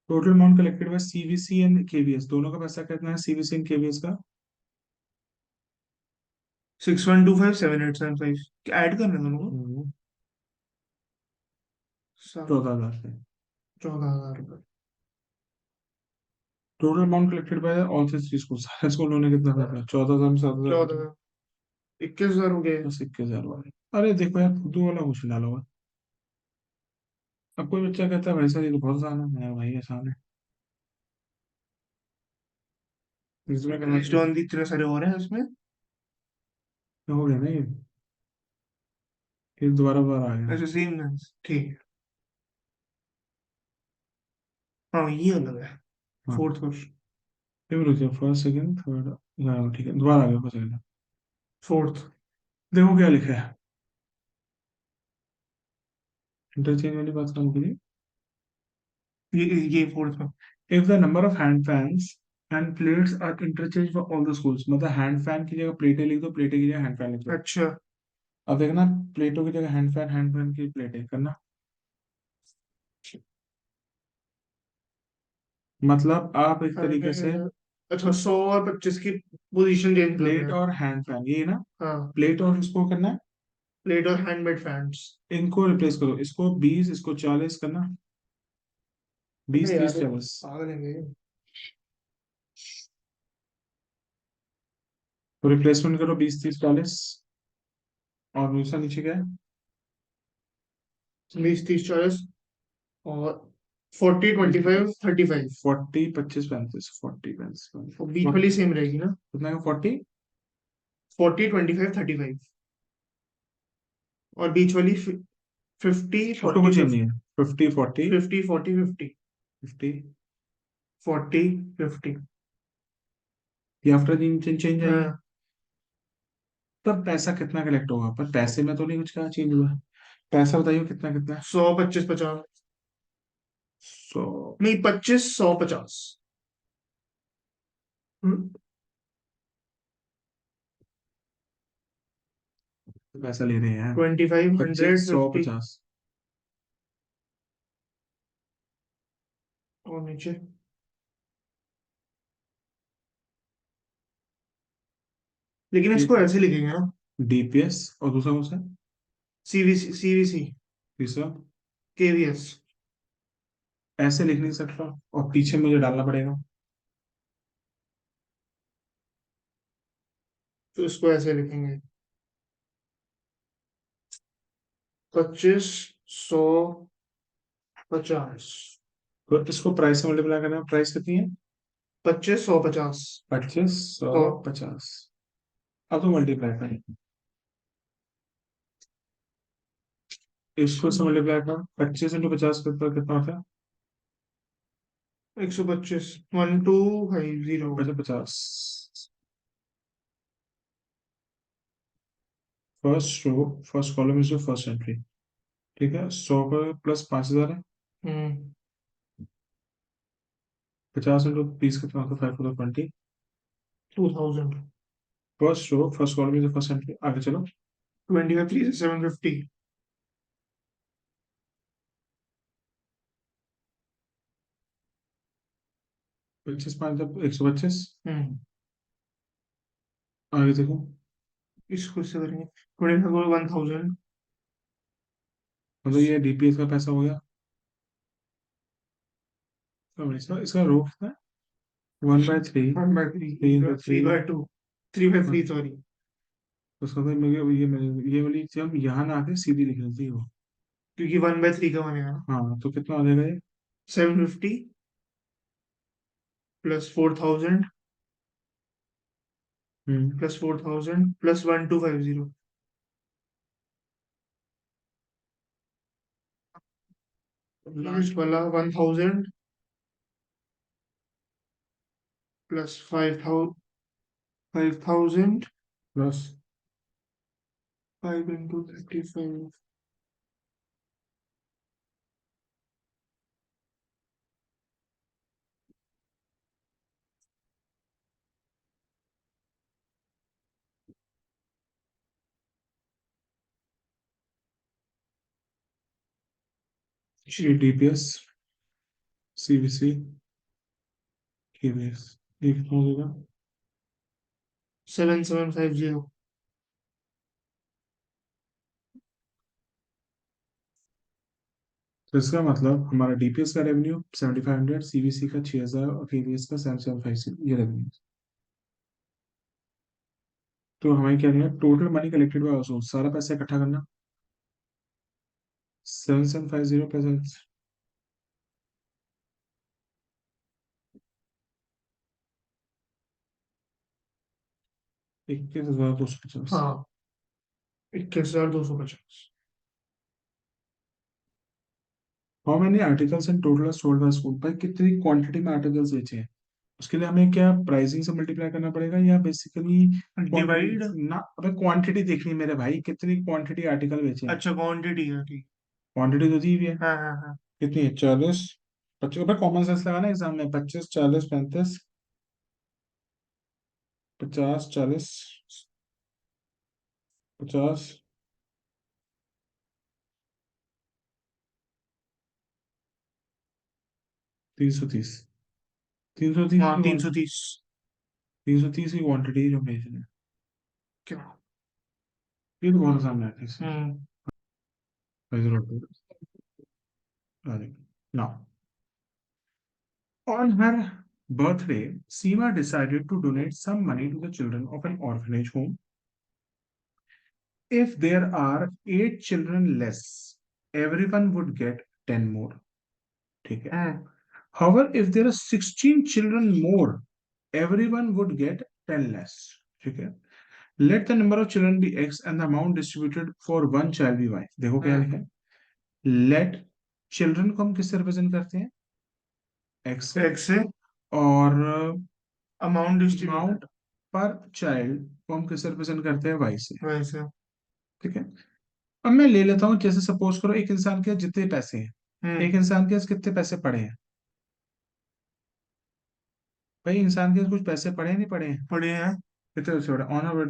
Total amount collected by CVC and KVS, दोनों का पैसा कितना है सीवीसी एंड केवीएस का? 6125 7875 ऐड करने दोनों को। 14,000 है। 14000 रुपये। Total amount collected by all three school, सारे स्कूलों ने कितना करा? 14,000 में 7,000 चौदह काटा, 21,000 हो गए। बस 21,000 वाले। अरे देखो यार, फुद्दू वाला क्वेश्चन डाला हुआ है। अब कोई बच्चा कहता है भाई सर ये तो बहुत आसान है, मैं भाई आसान है, इसमें करना बेस्ड चाहिए। ऑन दी इतने सारे और हैं उसमें। तो हो गया ना ये दोबारा दोबारा आ गया। ऐसे सेम ना। ठीक है। हाँ ये अलग है। हाँ, फोर्थ क्वेश्चन। फिर रुक जाओ, फर्स्ट सेकंड थर्ड, हाँ ठीक है, दोबारा आ गया फर्स्ट सेकंड। फोर्थ। देखो क्या लिखा है, इंटरचेंज वाली बात काम करिए। ये फोर्थ में। If the number of hand fans and plates are interchange for all the schools, मतलब हैंड फैन की जगह प्लेटें लिख दो, प्लेटें की जगह हैंड फैन लिख दो। अच्छा। अब देखना, प्लेटों की जगह हैंड फैन, हैंड फैन की प्लेटें करना, मतलब आप एक तरीके से अच्छा 100 और 25 की पोजीशन चेंज कर रहे प्लेट हैं। और हैंड फैन ये ना, हाँ। प्लेट और इसको करना है, प्लेट और हैंडमेड फैंस। इनको रिप्लेस करो, इसको 20 इसको 40 करना, अरे 20 30 यार 40। पागल है ये। तो रिप्लेसमेंट करो 20 30 40, और दूसरा नीचे क्या है, 20 30 40 और 40 25 35। 40 25 35, 40 और बीच वाली सेम रहेगी ना। कितना का 40, 40 25 35। और बीच वाली 50 उसको 40 कुछ चेंज नहीं 50। है, 50 40 50 40 50। 50, 40 50। ये आफ्टर चेंज चेंज आई है। हाँ। तब पैसा कितना कलेक्ट होगा, पर पैसे में तो नहीं कुछ कहा चेंज हुआ है, पैसा बताइए कितना कितना है। 100 25 50। सौ, नहीं 25 100 50। पैसा ले रहे हैं, 25 100 25 100 50। 50। और नीचे। लेकिन ये इसको ऐसे लिखेंगे ना। डीपीएस, और दूसरा कौन सा है? CVC CVC. तीसरा, केवीएस। ऐसे लिख नहीं सकता, और पीछे मुझे डालना पड़ेगा। तो इसको ऐसे लिखेंगे। 25 100 50। तो इसको प्राइस से मल्टीप्लाई करना, प्राइस कितनी है, 25 100 50। 25 100 तो 50। अब तो मल्टीप्लाई करें, इसको से मल्टीप्लाई कर, 25 इंटू 50 कितना होता है, 125 1250। वैसे 50। First row, first column is your first entry, ठीक है, 100 का प्लस 5000 है, हम्म। 50 इंटू 20 कितना होता है, 5 20। 2000। First row first column is your first entry, आगे चलो। 25 3 से 750। 25 5 125, हम्म। आगे देखो। इसको इससे करेंगे 25 1000। मतलब ये डीपीएस का पैसा हो गया। तो इसका रो कितना है, 1/3, 1/3। 3/3। 3/2। 3/3 सॉरी। उसका तो मुझे ये वाली जब यहाँ ना आके सीधी लिख लेती है वो। क्योंकि 1/3 का बनेगा ना। हाँ तो कितना आ जाएगा ये, 750 प्लस 4000 हम्म, प्लस 4000 प्लस 1250। लास्ट वाला 1000 प्लस 5000। Plus 5 into 35। ये डीपीएस, सीबीसी, केवीएस, ये कितना हो जाएगा। 7750। तो इसका मतलब हमारा डीपीएस का रेवेन्यू 7500, सीबीसी का 6000, और केवीएस का 7750, ये रेवेन्यू। तो हमें क्या करना है, total money collected by house hold, सारा पैसा इकट्ठा करना, 7750 प्लस 21,250। हाँ, 21,250। How many articles in total sold by school, भाई कितनी क्वांटिटी में आर्टिकल्स बेचे हैं, उसके लिए हमें क्या प्राइसिंग से मल्टीप्लाई करना पड़ेगा या बेसिकली डिवाइड। क्वांटिटी ना, अबे क्वांटिटी देखनी है मेरे भाई, कितनी क्वांटिटी आर्टिकल बेचे हैं। अच्छा, क्वांटिटी है, ठीक। क्वांटिटी तो दी हुई है, हाँ हाँ हाँ। कितनी है, 40, 25, भाई कॉमन सेंस लगाना एग्जाम में, 25, 40, 35, 50, 40, 50, 330, 330 हाँ, की 330। 330 की क्वांटिटी जो भेजना है, क्या? ये तो बहुत आसान है इससे, हम्म। कोई जरूरत नहीं। Now on her birthday, Seema decided to donate some money to the children of an orphanage home. If there are 8 children less, everyone would get 10 more. ठीक है. हम्म। However, if there are 16 children more, everyone would get 10 less. ठीक है. Let the number of children be X and the amount distributed for one child be Y. देखो क्या लिखा है. Let children को हम किससे रिप्रेजेंट करते हैं, X से, एक्स से। और अमाउंट अमाउंट डिस्ट्रीब्यूटेड। पर चाइल्ड को हम किससे रिप्रेजेंट करते हैं, वाई से. वैसे। ठीक है. अब मैं ले लेता हूँ, जैसे सपोज करो एक इंसान के जितने पैसे हैं, एक हम्म। इंसान के पास कितने पैसे पड़े हैं, भाई इंसान के पास कुछ पैसे पड़े हैं नहीं पड़े हैं, पढ़े हैं। कितने पैसे पड़े, ऑनर,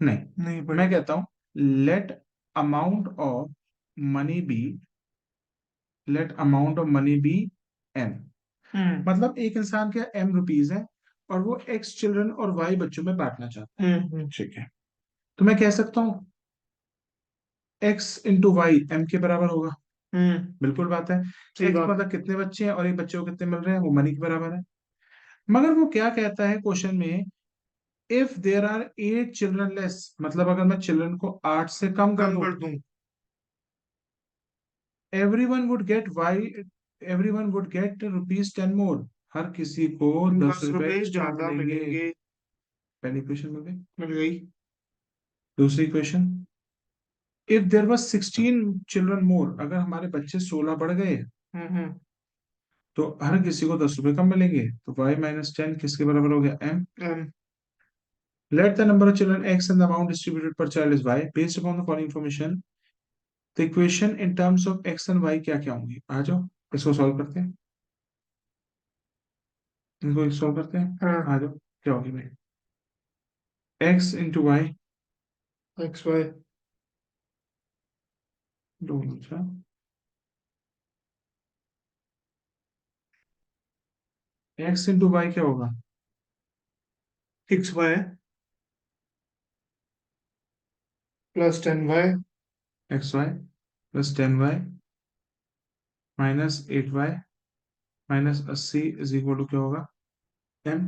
नहीं, नहीं मैं पढ़े। कहता हूँ let amount of money be, let amount of money be M. Hmm मतलब एक इंसान के एम रुपीज है और वो एक्स चिल्ड्रन और वाई बच्चों में बांटना चाहता है. हम्म। ठीक है. तो मैं कह सकता हूँ एक्स इंटू वाई एम के बराबर होगा. हम्म। बिल्कुल बात है. सही एक्स बात। मतलब कितने बच्चे हैं और एक बच्चे को कितने मिल रहे हैं, वो मनी के बराबर है. मगर वो क्या कहता है क्वेश्चन में, if there are 8 children less, मतलब अगर मैं चिल्ड्रन को 8 से कम कर कम दूं, कर दूं। Everyone would get y, everyone would get rupees 10 more. हर किसी को 10 रुपए 10 रुपए एक्स्ट्रा ज्यादा मिलेंगे. मिलेंगे। पहली क्वेश्चन में गई. मिल गई। दूसरी question, if there was 16 children मोर, अगर हमारे बच्चे 16 बढ़ गए हम्म। तो हर किसी को 10 रुपए कम मिलेंगे, तो y-10 किसके बराबर हो गया, m. M. Let the number of children x and the amount distributed per child is y. Based upon the following information, the equation in terms of x and y क्या क्या होंगी, आ जाओ इसको सॉल्व करते हैं, इनको सॉल्व करते हैं. हाँ। आ जाओ, क्या होगी भाई, x into y, x y. दोनों अच्छा, x इंटू वाई क्या होगा, six y plus 10 y. X y plus 10 y -8 y -80 is equal to क्या होगा, m.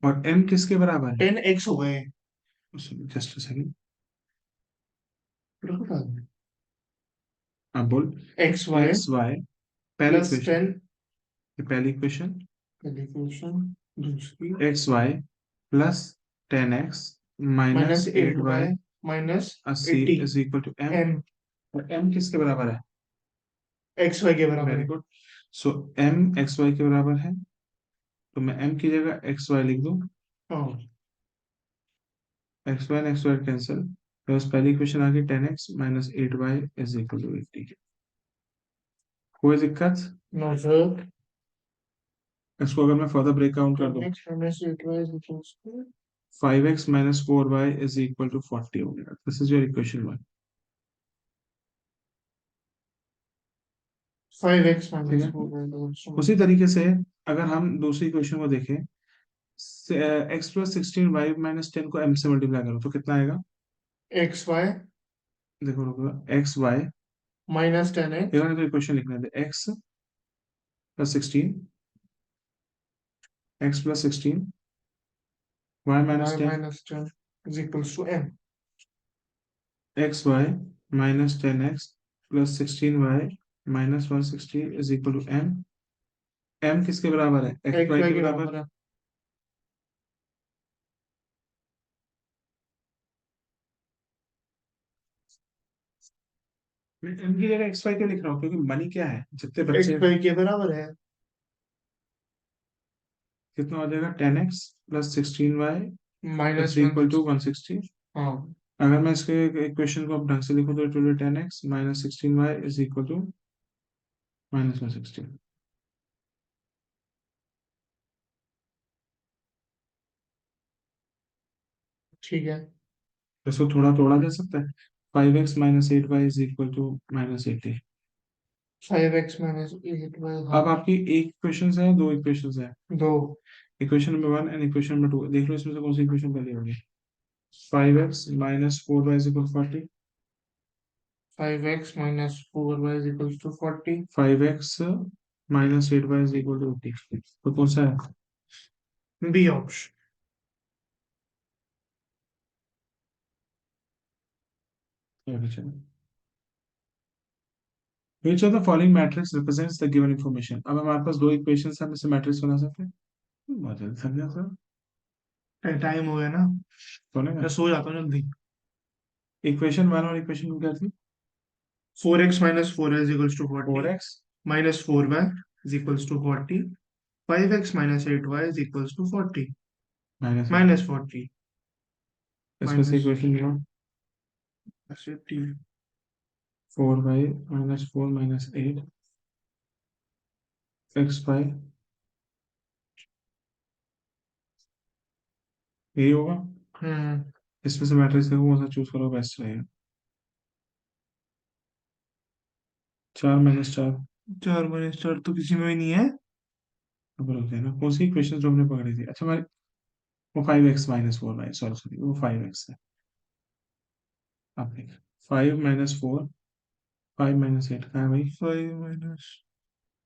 और m किसके बराबर है, 10 एक्स हो गए। जस्ट सेकंड, प्लस अब बोल. एक्स वाई एक्स वाई, पहली प्लस इक्वेशन, 10। ये पहली इक्वेशन, क्वेश्चन दूसरी। X y plus 10x minus minus eight eight y y minus 80 eighty is equal to m. M. और m किसके बराबर है, एक्स वाई के बराबर वेरी है। गुड. सो m एक्स वाई के बराबर है, तो मैं m की जगह एक्स वाई लिख दूं. हाँ। X y x y cancel, तो बस पहली इक्वेशन आ गई 10x -8 y is equal to 80. कोई दिक्कत, नो सर। इसको अगर मैं फर्दर ब्रेक डाउन कर दूं, 10 x minus 8 y is equals to 5x -4y is equal to 40 हो गया. This is your equation 1. 5 x ठीक माइनस है. 4 वाई। उसी तरीके से अगर हम दूसरी इक्वेशन को देखें, x+16 y-10 को m से मल्टीप्लाई करो तो कितना आएगा, एक्स वाई देखो रुको, एक्स वाई, माइनस 10 एक्स देखो इक्वेशन लिखने दे, x+16 y minus y ten minus 10 is equals to m. X y -10x plus 16 y -160 is equal to m. m किसके बराबर है, एक्स एक्स वाई वाई के के बराबर. बराबर है। मैं इनकी जगह एक्स वाई क्यों लिख रहा हूँ, क्योंकि मनी क्या है, जितने एक्स बच्चे, वाई के बराबर है। कितना हो जाएगा, 10x plus 16y minus is one equal to six. 160। हाँ अगर मैं इसके इक्वेशन को अब ढंग से लिखूँ तो it will be 10x minus 16y is equal to minus 160। ठीक है। इसको थोड़ा तोड़ा जा सकता है, 5x minus 8y is equal to minus 80। 5x-8y, हाँ। अब आपकी एक इक्वेशन है, दो इक्वेशन है, दो। Equation number one and equation number two, देख लो इसमें से कौन सी इक्वेशन पहले होगी। 5x minus 4y is equal 40। 5x-4y is equals to 40। 5x minus 8y is equal to 80, तो कौन सा है। B option. Which of the following matrix represents the given information? अब हमारे पास दो इक्वेशंस हैं, हम इससे मैट्रिक्स बना सकते हैं। बहुत जल्दी समझा सर। टाइम हो गया ना। बोलेगा। मैं सो जाता हूँ जल्दी। इक्वेशन वन और इक्वेशन टू क्या थी। 4x-4y is equals to 40। 4x -4y is equals to 40। 5x-8y is equals to 40। Minus 80। -40। इसमें से माइनस इक्वेशन लो। 80। 4y minus 4 minus 8 x y, यही होगा। हम्म। इसमें से मैट्रिक्स देखो कौन सा चूज करो बेस्ट रहेगा। 4 माइनस 4। 4-4 तो किसी में भी नहीं है। अब रुक जाए ना, कौन सी इक्वेशन जो हमने पकड़ी थी, अच्छा हमारी, वो 5x minus 4y, sorry sorry, वो 5x है। आप देख, 5 माइनस 4, 5 माइनस 8 कहाँ है भाई।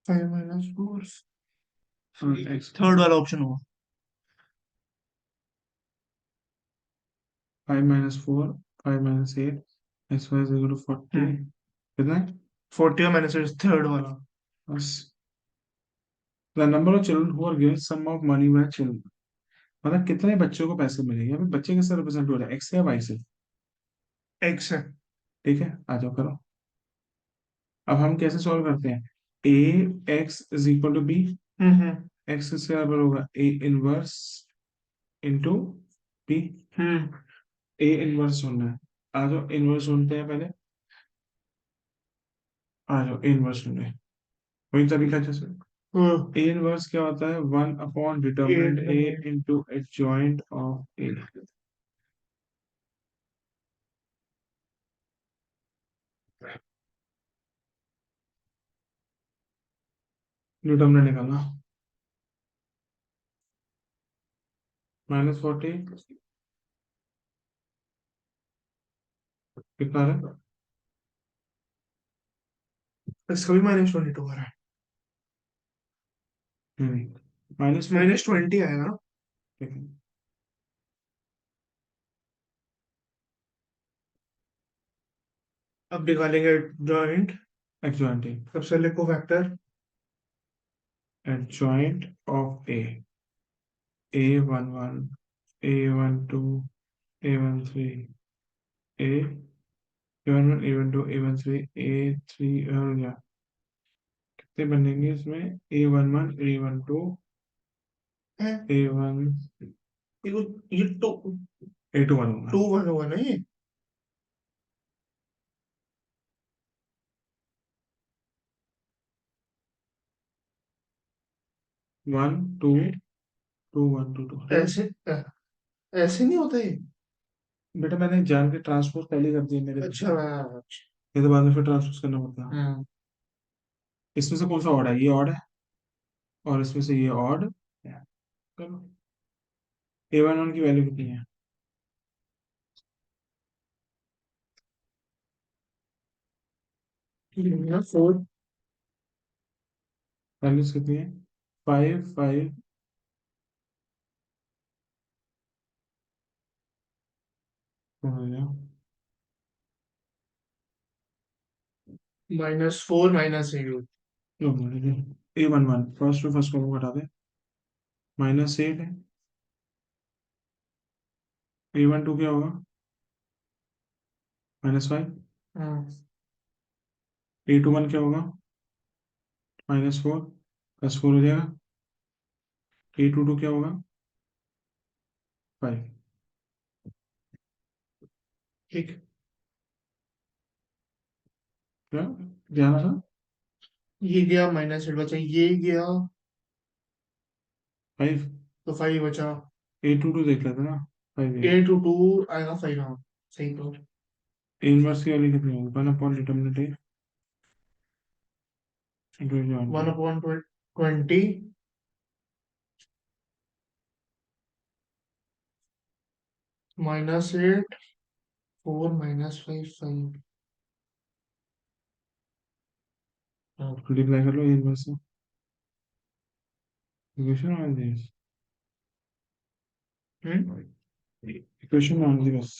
5-5-4। हाँ एक्स। थर्ड वाला ऑप्शन होगा। 5 minus 4, 5 minus 8 x y is equal to 40। हम्म। कितना है। 40 और माइनस थर्ड वाला। बस। The number of children who are given sum of money by children, मतलब कितने बच्चों को पैसे मिलेंगे, अभी बच्चे किससे रिप्रेजेंट हो रहे हैं, एक्स से या वाई से। एक्स है। ठीक है, आ जाओ करो। अब हम कैसे सॉल्व करते हैं, A X is equal to B. Hmm. X किसके बराबर होगा, A inverse into B. Hmm. A inverse ढूंढना है, आ जाओ इनवर्स ढूंढते हैं पहले। आ जाओ इनवर्स ढूंढे, वही तरीका जैसे। हम्म। ए इनवर्स क्या होता है, 1 upon eight determinant A number. Into adjoint of A. Determinant निकालना, -40 कितना है। इसका भी -22 आ रहा है। -40। -20 आएगा ना। ठीक है। अब निकालेंगे जॉइंट। एडजॉइंट ए, सबसे लिखो factor. Adjoint of A11, A12, A13, A11, A12, A13, A3, हो गया। कितने बनेंगे इसमें, A11, A12, है। A1, ये टू A2 बनूंगा। 2-1 होगा ना ये। 1 2 2 1 2 2 चलो। ऐसे ऐसे नहीं होता ये। बेटा मैंने जान के ट्रांसपोज पहले कर दिया मेरे अच्छा से, अच्छा। ये तो बाद में फिर ट्रांसपोज करना पड़ता है। हम्म। इसमें से कौन सा ऑड है, ये ऑड है, और इसमें से ये ऑड है। चलो, A11 की वैल्यू कितनी है, 4। वैल्यूज कितनी है, 5 5, -4 -8। A11 फर्स्ट में फर्स्ट को हटा दे, -8 है। A12 क्या होगा, -5। हाँ। A21 क्या होगा? -4 +4 हो जाएगा। A22 क्या होगा? 5। ठीक। क्या ध्यान था? ये गया, -8 बचा, ये गया, 5। तो 5 बचा। A22 देख लेते ना। 5 है। 8 टू 2 आएगा 5, हाँ। सही तो। इनवर्स की वैल्यू कितनी होगी? 1/डिटर्मिनेंट इंटू वन 20। अपॉन 20, -8, 4 -5, 5। मल्टीप्लाई कर लो इनवर्स से। इक्वेशन मान दी। हम्म। इक्वेशन मान दी बस।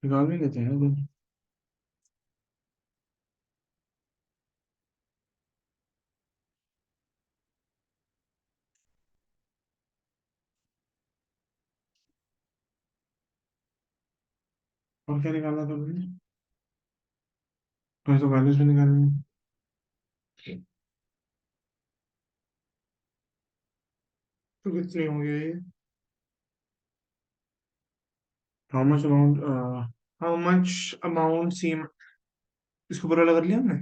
निकाल भी लेते हैं तो। और क्या निकालना था हमने? तो वैल्यूज भी निकालनी है। तो कितने होंगे ये? How much amount? How much amount same, इसको पूरा लगा लिया हमने।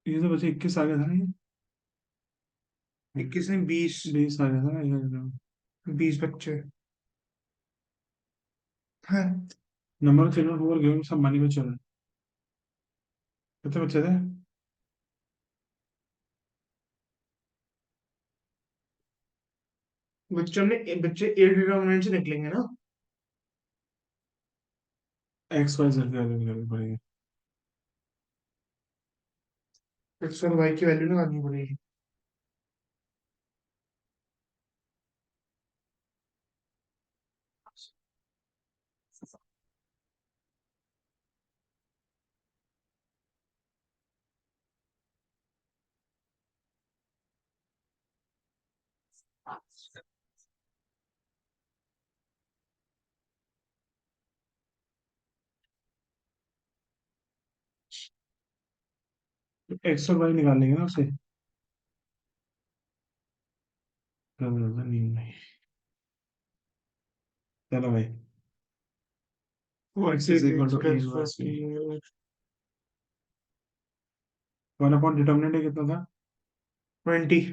ये तो बचे 21 आ गया था ना ये। 21 में 20। 20 आ गया था ना ये। 20 बच्चे हैं। Number of children who were given sum money में चिल्ड्रन। कितने बच्चे थे? बच्चे 8 डिटर्मिनेंट से निकलेंगे ना। एक्स वाई जेड की वैल्यू निकालनी पड़ेगी। एक्स और वाई की वैल्यू निकालनी पड़ेगी। एक्स और वाई निकाल लेंगे ना उसे। नहीं नहीं। चलो भाई। X is 48 equal x to A plus inverse B. 40। 1/डिटर्मिनेंट कितना था? 20।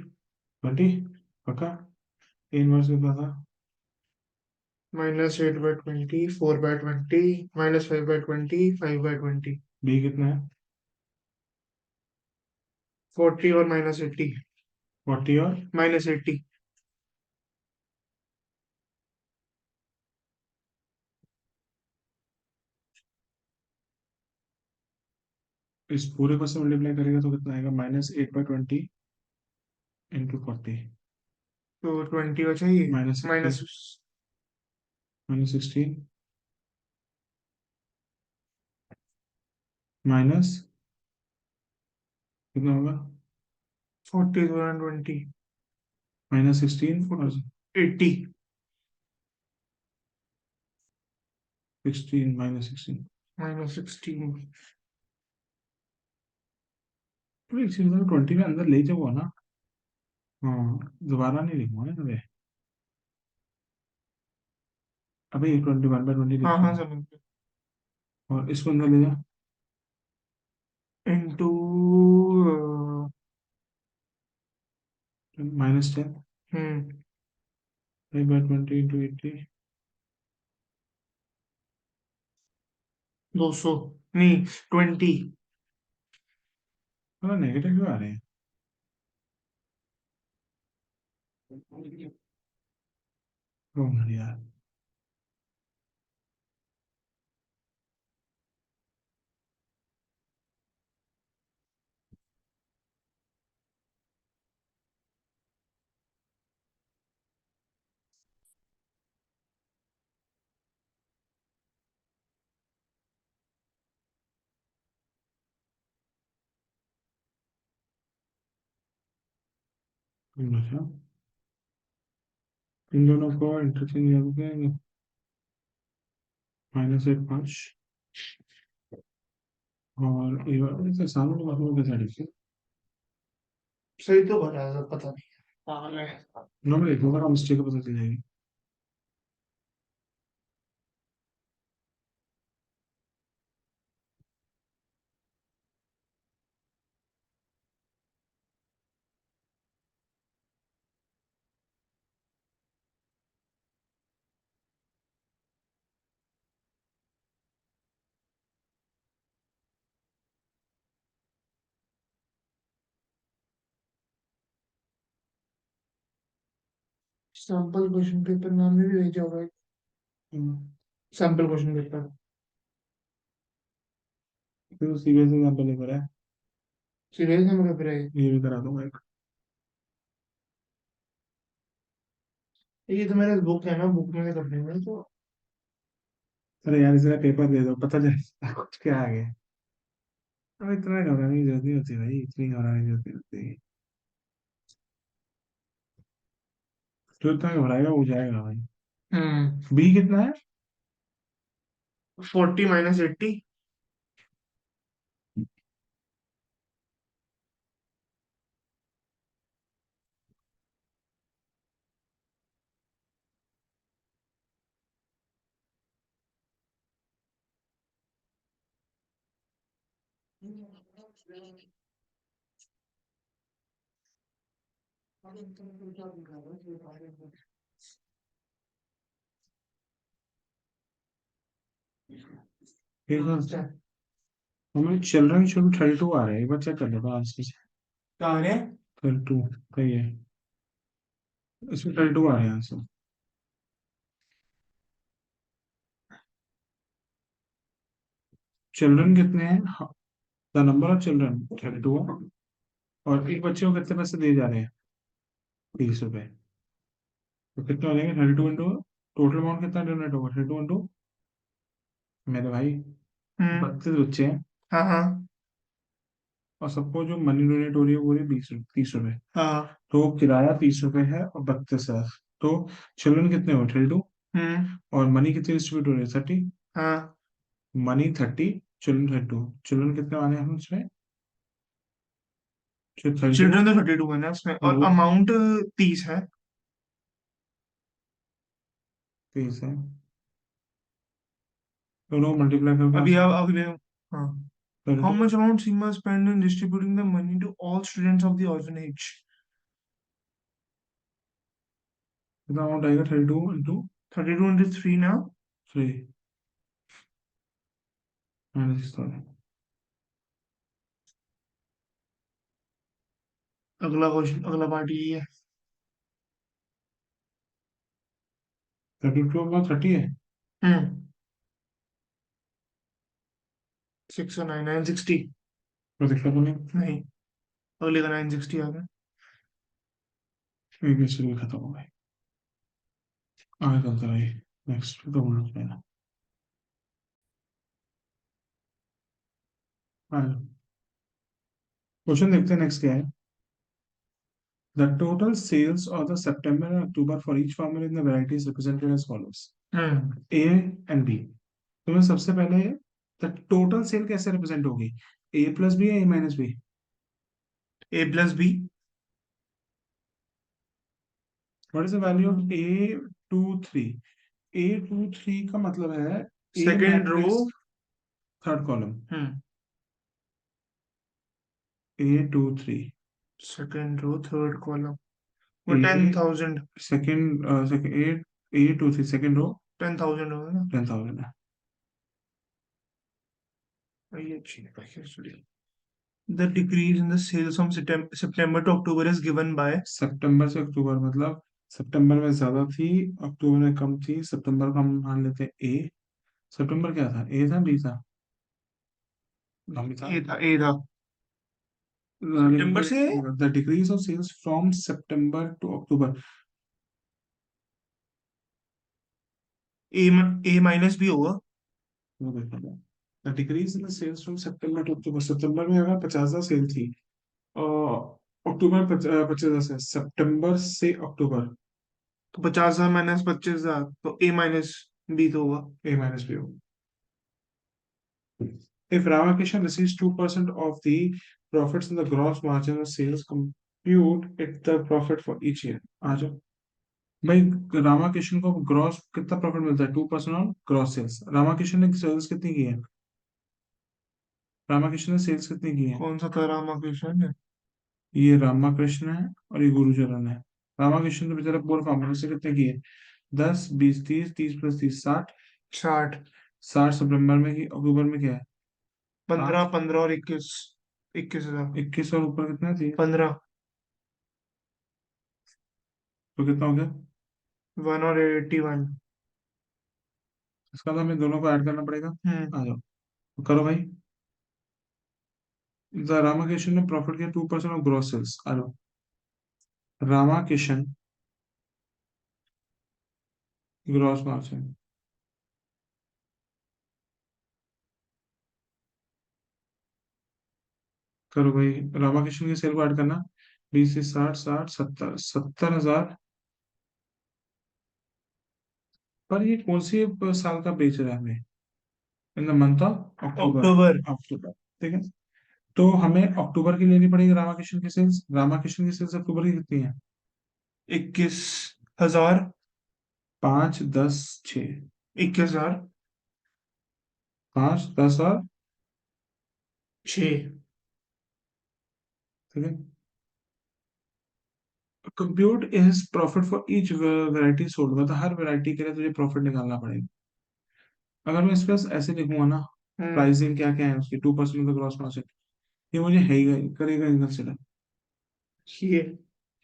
20। पक्का? ए इनवर्स कितना था? -8/20, 4/20, -5/20, 5/20। बी कितना है? 40 और -80। 40 और -80। इस पूरे को से मल्टीप्लाई करेगा तो कितना आएगा? -8/20 × 40। तो 20 बचा ये। -16। माइनस -16 माइनस कितना होगा? 40 20। -16 और 80। 16 -16। -16। तो एक चीज 20 में अंदर ले जाओ ना। हाँ दोबारा नहीं लिखूंगा ना अबे। अबे 21/20 हाँ हाँ, लिखूंगा। समझ गया। और इसको अंदर ले जा। इंटू। -10। हम्म। 5/20 × 80। 200। नहीं, 20। थोड़ा नेगेटिव क्यों आ रहे हैं? ओ यार। अच्छा, इन दोनों को इंटरचेंज करके -8 5। और ये तो सामने तो मतलब कैसा डिफरेंस। सही तो बता पता नहीं पागल है। नंबर एक होगा मिस्टेक पता चल जाएगी। सैम्पल क्वेश्चन पेपर नाम में भी भेजा होगा। हम्म, सैम्पल क्वेश्चन पेपर। फिर तो सीबीएसई एग्जाम्पल पेपर है। सीरियस नंबर पेपर है ये भी करा दूंगा एक। ये तो मेरे बुक है ना, बुक में से कर देंगे तो। अरे यार इसका पेपर दे दो पता चले कुछ क्या आ गया। अब इतना घबराने की जरूरत नहीं होती भाई, इतनी घबराने की जरूरत नहीं होती। जो इतना घबराएगा वो जाएगा भाई। हम्म। बी कितना है? 40 - 80। फिर हमें चिल्ड्रन शुड 32 आ रहे हैं, एक बार चेक कर लो आंसर। कहाँ है? 32 सही है। इसमें 32 आ रहे हैं आंसर। चिल्ड्रन कितने हैं? द नंबर ऑफ चिल्ड्रन 32 है। और एक बच्चे को कितने पैसे दिए जा रहे हैं? 30 रुपए। तो कितना हो जाएंगे 32 इंटू, टोटल अमाउंट कितना जनरेट होगा 32 इंटू, मेरे भाई हम्म। 32 बच्चे हैं। हाँ हाँ और सबको जो मनी डोनेट हो रही है वो है 30 रुपए। हाँ। तो किराया 30 रुपए है और 32 है। तो चिल्ड्रन कितने हुए 32। हम्म। और मनी कितनी डिस्ट्रीब्यूट हो रही है 30। हाँ। Money 30, children 32। चिल्ड्रन कितने आने हैं उसमें? 32। चिल्ड्रन तो 32 है ना उसमें, और और वो अमाउंट 30 है। 30 है। दोनों मल्टीप्लाई करके अभी आंसर। अब अभी हाँ। How 32 much amount Seema spent in distributing the money to all students of the orphanage? कितना अमाउंट आएगा 32 इंटू 32 into 3 ना। 3 माइनस। अगला क्वेश्चन, अगला पार्ट यही है। 32 अपना 30 है। हम्म। 6 और 9 960। कोई दिक्कत तो नहीं। नहीं, अगले का 960 आ गया। एक मिनट में खत्म हो गई। आगे चलते रहिए। नेक्स्ट तो मिनट में। क्वेश्चन देखते हैं नेक्स्ट क्या है। The total sales of the September and October for each farmer in the variety is represented as follows. Hmm. A and B। तो मैं सबसे पहले द टोटल सेल कैसे रिप्रेजेंट होगी? ए प्लस बी या A minus B? A+B। What is the value of A23? A23 का मतलब है A second row. Matrix third column. Hmm. A23 second row third column. वो ten uh thousand second second A23 second row 10,000 होगा ना। 10,000 है। ये अच्छी है। The decrease in the sales from September to October is given by। सितंबर से अक्टूबर मतलब सितंबर में ज्यादा थी, अक्टूबर में कम थी। सितंबर का हम मान लेते हैं ए। सितंबर क्या था, ए था बी था? हम भी था। ए था। सितंबर से the decrease of sales from सितंबर टू अक्टूबर। ए A-B होगा। वो देखा था। The decrease in the sales from सितंबर टू अक्टूबर। सितंबर में अगर 50,000 सेल थी और अक्टूबर में 50,000 है, सितंबर से अक्टूबर। तो 50,000 माइनस 25,000 तो A - B तो होगा। ए माइनस बी हो। If Ramakrishna receives 2% of the profits in the gross margin of sales, compute it the profit for each year. आ जाओ भाई। रामाकृष्ण को ग्रॉस कितना प्रॉफिट मिलता है? 2% ऑन ग्रॉस सेल्स। रामाकृष्ण ने सेल्स कितनी की है? रामाकृष्ण ने सेल्स कितनी की है? कौन सा था रामाकृष्ण ने? ये रामाकृष्ण है और ये गुरुचरण है। रामाकृष्ण ने बेचारा पूरे फॉर्मूले से कितने की है? 10 20 30, 30 + 30 60। 60। 60 सितंबर में की, अक्टूबर में क्या है? 15, हाँ, 15 और 21। 21,000। 21 और ऊपर कितना थी? 15। तो कितना हो गया? 181। इसका तो हमें दोनों को ऐड करना पड़ेगा। हम्म। आ जाओ तो करो भाई। द रामाकृष्ण ने प्रॉफिट किया 2% ऑफ ग्रॉस सेल्स। आ जाओ। रामाकृष्ण ग्रॉस मार्जिन करो भाई। रामाकृष्ण की सेल को ऐड करना। 20 से 60, 60 70, 70,000। पर ये कौन सी साल का बेच रहा है हमें? इन द मंथ ऑफ अक्टूबर। अक्टूबर। अक्टूबर, ठीक है। तो हमें अक्टूबर की लेनी पड़ेगी रामाकृष्ण की सेल्स। रामाकृष्ण की सेल्स अक्टूबर की कितनी है? 21,000। 5 10 6। 21,000। 5 10 और 6। ठीक है। Compute is profit for each variety sold, मतलब हर वैरायटी के लिए तुझे प्रॉफिट निकालना पड़ेगा। अगर मैं इस पर ऐसे लिखूंगा ना, हम्म। प्राइसिंग क्या क्या है उसकी, 2% ऑफ द ग्रॉस मार्जिन, ये मुझे है ही करेगा ही कंसिडर। ये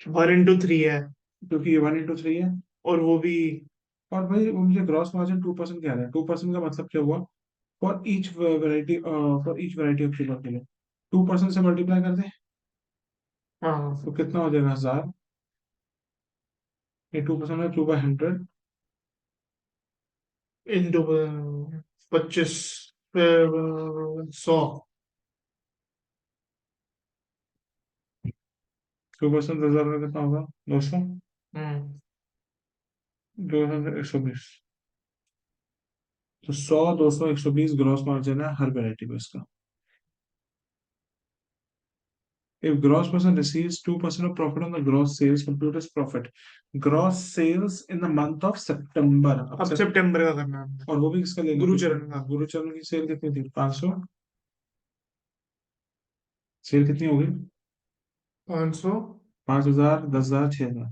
1 into 3 है। क्योंकि ये 1 into 3 है। और वो भी। और भाई वो मुझे ग्रॉस मार्जिन 2% क्या है? 2% का मतलब क्या हुआ? For each variety of sugar के लिए 2% से मल्टीप्लाई कर दे। हाँ। तो कितना हो जाएगा? 1000। ये 2% है, 2/100। इंटू 25, फिर 100। 2% 10,000 का कितना होगा? 200। हम्म। 200 120। तो 100 200 120 ग्रॉस मार्जिन है हर वैरायटी पे इसका। If gross person receives 2% of profit on the gross sales, compute as profit. Gross sales in the month of September। अब अब सितंबर का करना है हमने। और वो भी किसका लेना? गुरुचरण का। गुरुचरण की सेल कितनी थी? 500। सेल कितनी होगी? 500। 5,000 10,000 6,000।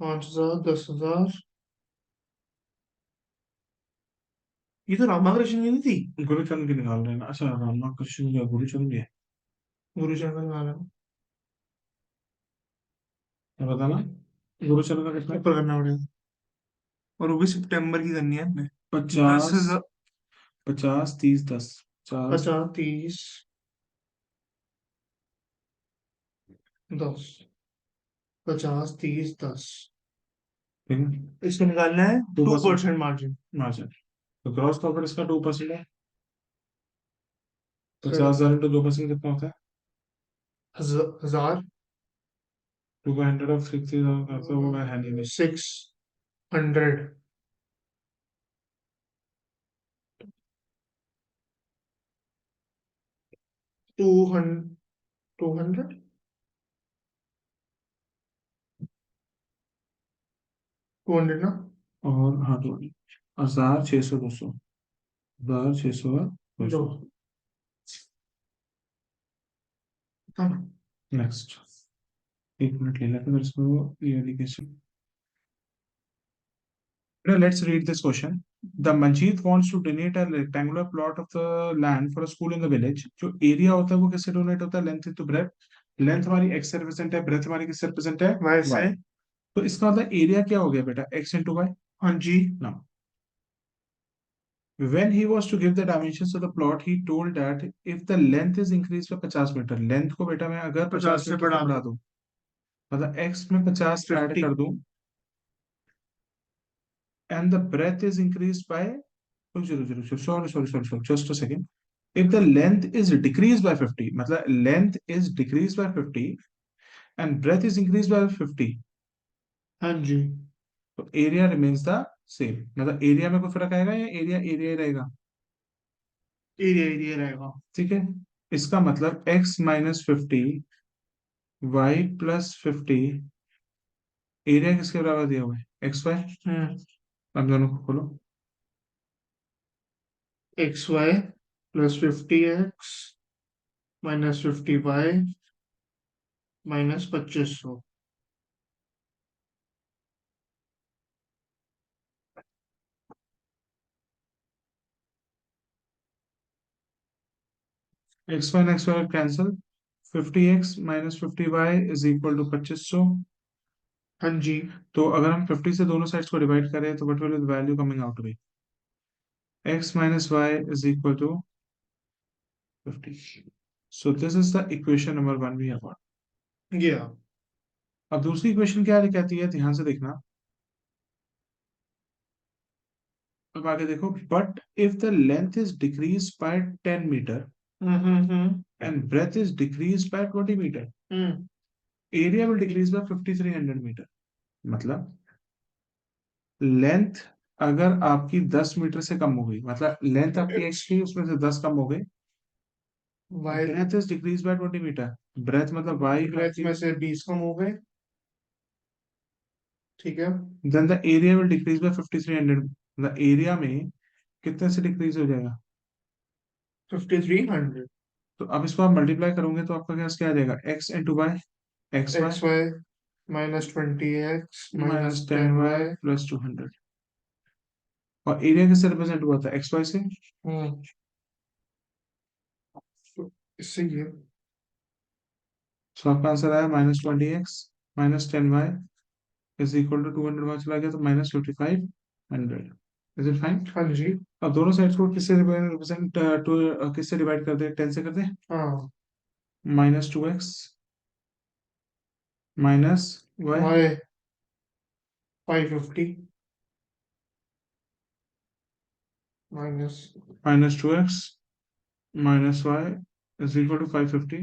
5,000, 10,000। ये तो रामाकृष्ण की नहीं थी। गुरुचरण की निकाल रहे हैं ना? अच्छा, रामाकृष्ण या गुरुचरण की है? गुरुचरण का निकाला। क्या बताना? गुरुचरण का कितना? ऊपर करना पड़ेगा। और वो भी सितंबर की करनी है हमने। दस 50 हजार 50 30 10। 50। 50, 30, 10। 50, 30, 10। ठीक है। इसको निकालना है two two percent percent margin. Margin. तो ग्रॉस प्रॉफिट इसका 2% है। फिर 50,000 इंटू 2% कितना होता है? 1,000। 2/100 ऑफ 60,000 का तो वो है नहीं। 600। 200। 200। 200 ना। और हाँ तो 1,600 200। 1,600 दो दो। सौ था ना। नेक्स्ट। 1 मिनट ले लेते हैं इसको। ये application. Let's read this question. The Manjeet wants to donate a rectangular plot of the land for a school in the village. जो एरिया होता है वो किससे डोनेट होता है? Length into breadth. लेंथ हमारी एक्स से रिप्रेजेंट है, ब्रेथ हमारी किससे रिप्रेजेंट है? वैसे। वाई। तो इसका मतलब एरिया क्या हो गया बेटा? X into Y. हाँ जी। Now when he was to give the dimensions of the plot, he told that if the length is increased by 50 metre, length को बेटा मैं अगर 50 50 से मीटर से बढ़ा बढ़ा दो। दूं, मतलब एक्स में 50 ऐड 50। कर दूं, and the breadth is increased by, sorry, just a second. If the length is decreased by 50, मतलब length is decreased by 50 and breadth is increased by 50, हाँ जी। तो area remains the same। मतलब area में कोई फर्क आएगा या एरिया एरिया ही रहेगा? एरिया एरिया रहेगा। ठीक है, इसका मतलब x-50 y+50 एरिया किसके बराबर दिया हुआ है, एक्स वाई। हम्म। अब दोनों को खोलो। XY + 50X -50Y -2500। x1 cancel, 50x - 50y = 2500। हाँ जी। तो अगर हम 50 से दोनों साइड्स को डिवाइड करें तो what will the value coming out be, x - y = 50। So this is the equation number 1 we have. गया। अब दूसरी इक्वेशन क्या कहती है, ध्यान से देखना। अब आगे देखो, but if the length is decrease by 10 metre hmm. And breadth is decrease by 20 metre, hmm. Area will decrease by 5300 metre. मतलब लेंथ अगर आपकी 10 मीटर से कम हो गई, मतलब लेंथ आपकी x की उसमें से 10 कम हो गई, y breadth is decrease by 20 metre, breadth मतलब y ब्रेथ आपकी, में से 20 कम हो गए। ठीक है। Then the area will decrease by 5300। मतलब एरिया में कितने से डिक्रीज हो जाएगा। 5300। तो अब इसको आप मल्टीप्लाई करोगे तो आपका क्या आ जाएगा, x × y, x y XY -20X -10y -10Y। + 200। और एरिया किससे रिप्रेजेंट हुआ था, एक्स वाई से। हम्म। तो इससे ये सो आपका आंसर आया -20x - 10y = 200। वहां चला गया तो -5500। Is it fine. हाँ जी। अब दोनों साइड्स को किससे रिप्रेजेंट, टू किससे डिवाइड कर दे, 10 से कर दे। हाँ। -2x -y Y 550 minus. -2x -y = 550।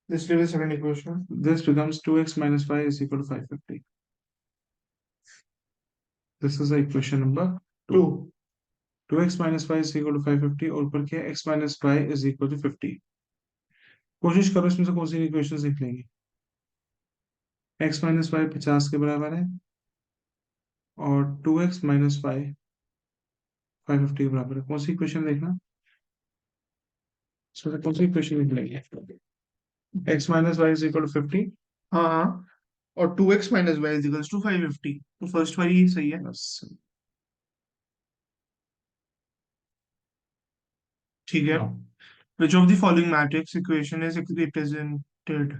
This will be the second equation. This becomes 2x - y = 550. This is the equation number 2. 2। 2x - y = 550 और ऊपर क्या है, x - y = 50। कोशिश करो इसमें से कौन सी इक्वेशन लिख लेंगे। x - y 50 के बराबर है और 2x - y 550 के बराबर है। कौन सी इक्वेशन देखना, इसमें से कौन सी इक्वेशन लिख लेंगे। x - y = 50। हाँ हाँ। और 2x - y = 550, तो फर्स्ट वाली ही सही है। बस। ठीक है। Now which of the following matrix equation is represented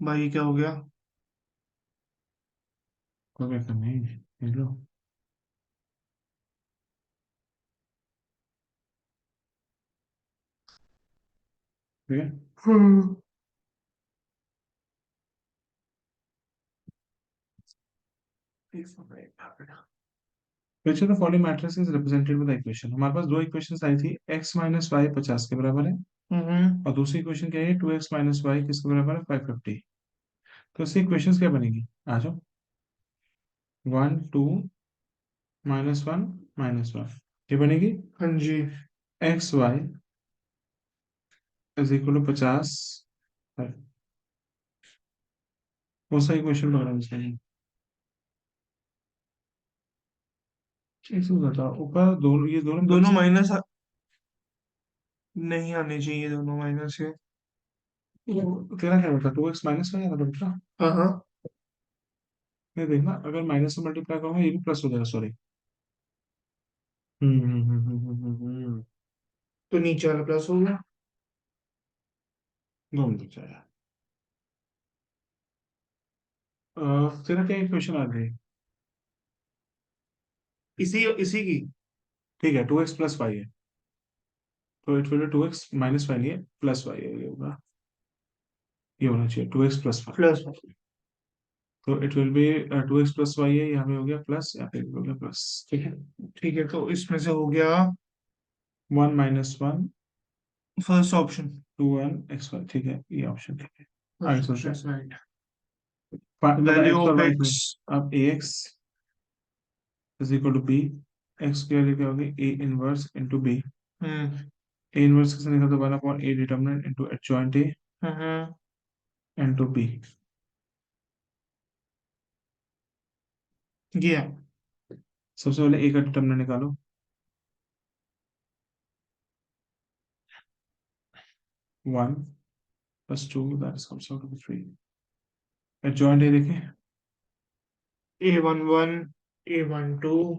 by, क्या हो गया। को क्या करना है, देख लो। ठीक है, हम्म। which of the following matrix is represented with the equation। हमारे पास दो इक्वेशन आई थी, x - y 50 के बराबर है हम्म। और दूसरी इक्वेशन क्या है, 2x - y किसके बराबर है, 550। तो इसकी इक्वेशंस क्या बनेगी, आ जाओ। 1 2 -1 -1 ये बनेगी। हाँ जी। X Y = 50। कौन सा इक्वेशन बन रहा है इसमें, एक से बताओ। ऊपर दोनों, ये दोनों प्लस दोनों है। माइनस नहीं आने चाहिए, दोनों माइनस है। तेरा क्या बता, 2x - y आता बेटा। हाँ हाँ। नहीं देखना, अगर माइनस से मल्टीप्लाई करूंगा ये भी प्लस हो जाएगा, सॉरी। हम्म। तो नीचे वाला प्लस होगा। दोनों दिख जाएगा। तेरा क्या इक्वेशन आ गई। इसी इसी की। ठीक है, 2x + y है तो इट विल 2x - y नहीं है, +y है, ये होगा, ये होना चाहिए 2x + y। प्लस। तो it will B 2x + y है, यहाँ पे हो गया प्लस, यहाँ पे भी हो गया प्लस। ठीक है, ठीक है, तो इसमें से हो गया 1 - 1 फर्स्ट ऑप्शन। 2 1 x y। ठीक है, ये ऑप्शन ठीक है। फर्स्ट आंसर ऑप्शन क्या, इज राइट। मतलब वैल्यू x और ऑफ y में। एक्स। अब ax = b, x की वैल्यू क्या होगी, a इनवर्स × b। हम्म। ए इनवर्स कैसे निकलता है? 1/a determinant into adjoint a hmm. Into b. ये सबसे पहले ए का डिटर्मिनेंट निकालो। 1 + 2 that is comes out to be 3। Adjoint a देखें। A11, A12।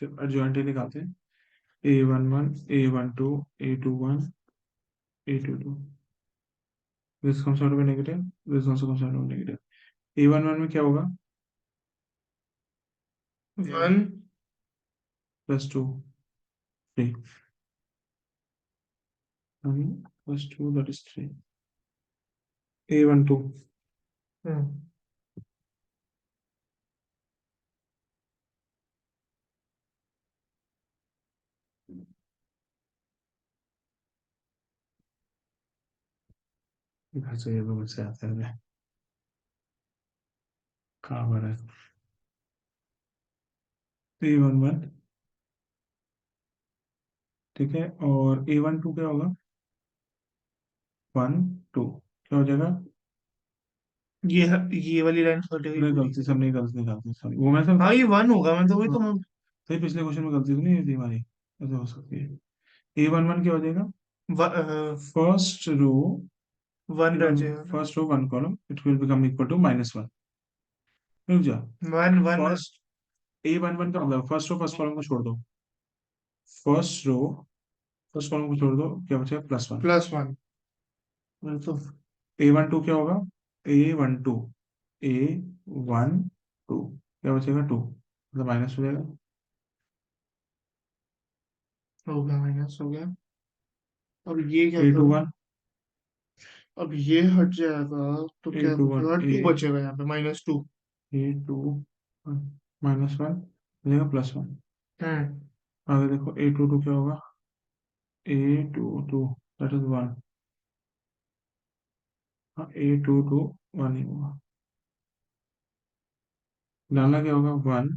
सिर्फ एडजॉइंट ए निकालते हैं। A11, A12, A21, A22। This comes out to be negative, this also comes out to be negative. A11 में क्या होगा? 1। +2 3। 1 + 2 that is 3। A12 हम्म। घर से ये लोग से आते हैं। कहाँ पर है? A11 ठीक है, और A12 क्या होगा? 1 2 क्या हो जाएगा? ये वाली लाइन हट गई नहीं पूरी। गलती, सब नहीं गलती निकालती, सॉरी वो मैं सब। हाँ, ये 1 होगा, मैं तो वही हाँ, तो मैं। सही पिछले क्वेश्चन में गलती तो नहीं हुई थी हमारी, ऐसे हो सकती है। A11 क्या हो जाएगा? फर्स्ट रो 1 रह जाएगा ना। First row 1 column it will become equal to -1। रुक जा। 1 1। फर्स्ट A11 का मतलब फर्स्ट रो फर्स्ट कॉलम को छोड़ दो। फर्स्ट रो फर्स्ट कॉलम को छोड़ दो, क्या बचेगा? +1। +1। तो A12 क्या होगा? A12 क्या बचेगा? 2 मतलब माइनस हो जाएगा। हो गया, माइनस हो गया। अब ये क्या ए टू करूं? वन अब ये हट जाएगा तो ए क्या टू वन बचेगा? ए 2 बचेगा यहाँ पे, -2। A2 -1 बचेगा +1। हम्म। आगे देखो A22 क्या होगा? A22 that is 1। हाँ A22 1 ही होगा। डालना क्या होगा? 1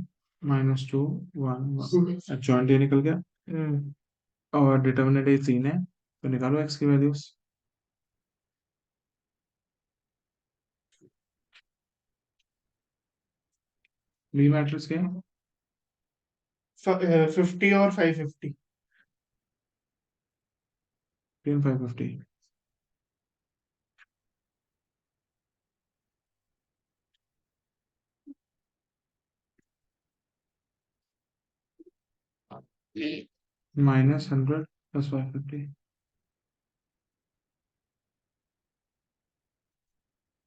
-2 1 1। जॉइंट ए निकल गया। हम्म। और डिटर्मिनेंट ए 3 है, तो निकालो एक्स की वैल्यूज। बी मैट्रिक्स क्या है? 50 और 550। 10 5 50। -100 + 550।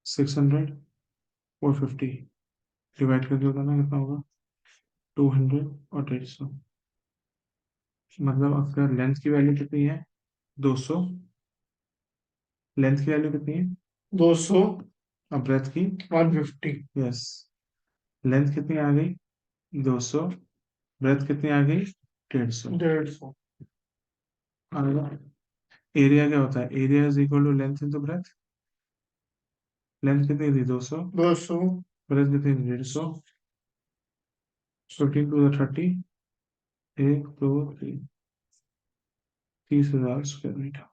600 450 डिवाइड करके बताना कितना होगा? 200 और 150। मतलब आपका लेंथ की वैल्यू कितनी है? 200। लेंथ की वैल्यू कितनी है? 200। और ब्रेथ की? 150। यस। लेंथ कितनी आ गई? 200। ब्रेथ कितनी आ गई? 150। 150। आएगा। एरिया क्या होता है? Area is equal to length into breadth. Length कितनी थी? 200। 200। ब्रेथ कितनी थी? 150। 15 टू द 30। 1 2 3। 30,000 square metre.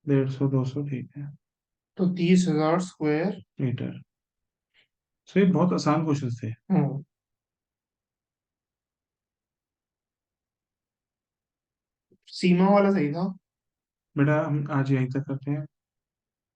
150 200 ठीक है। तो 30,000 स्क्वायर। मीटर। सो ये बहुत आसान क्वेश्चन थे। हम्म। सीमा वाला सही था। बेटा हम आज यहीं तक करते हैं।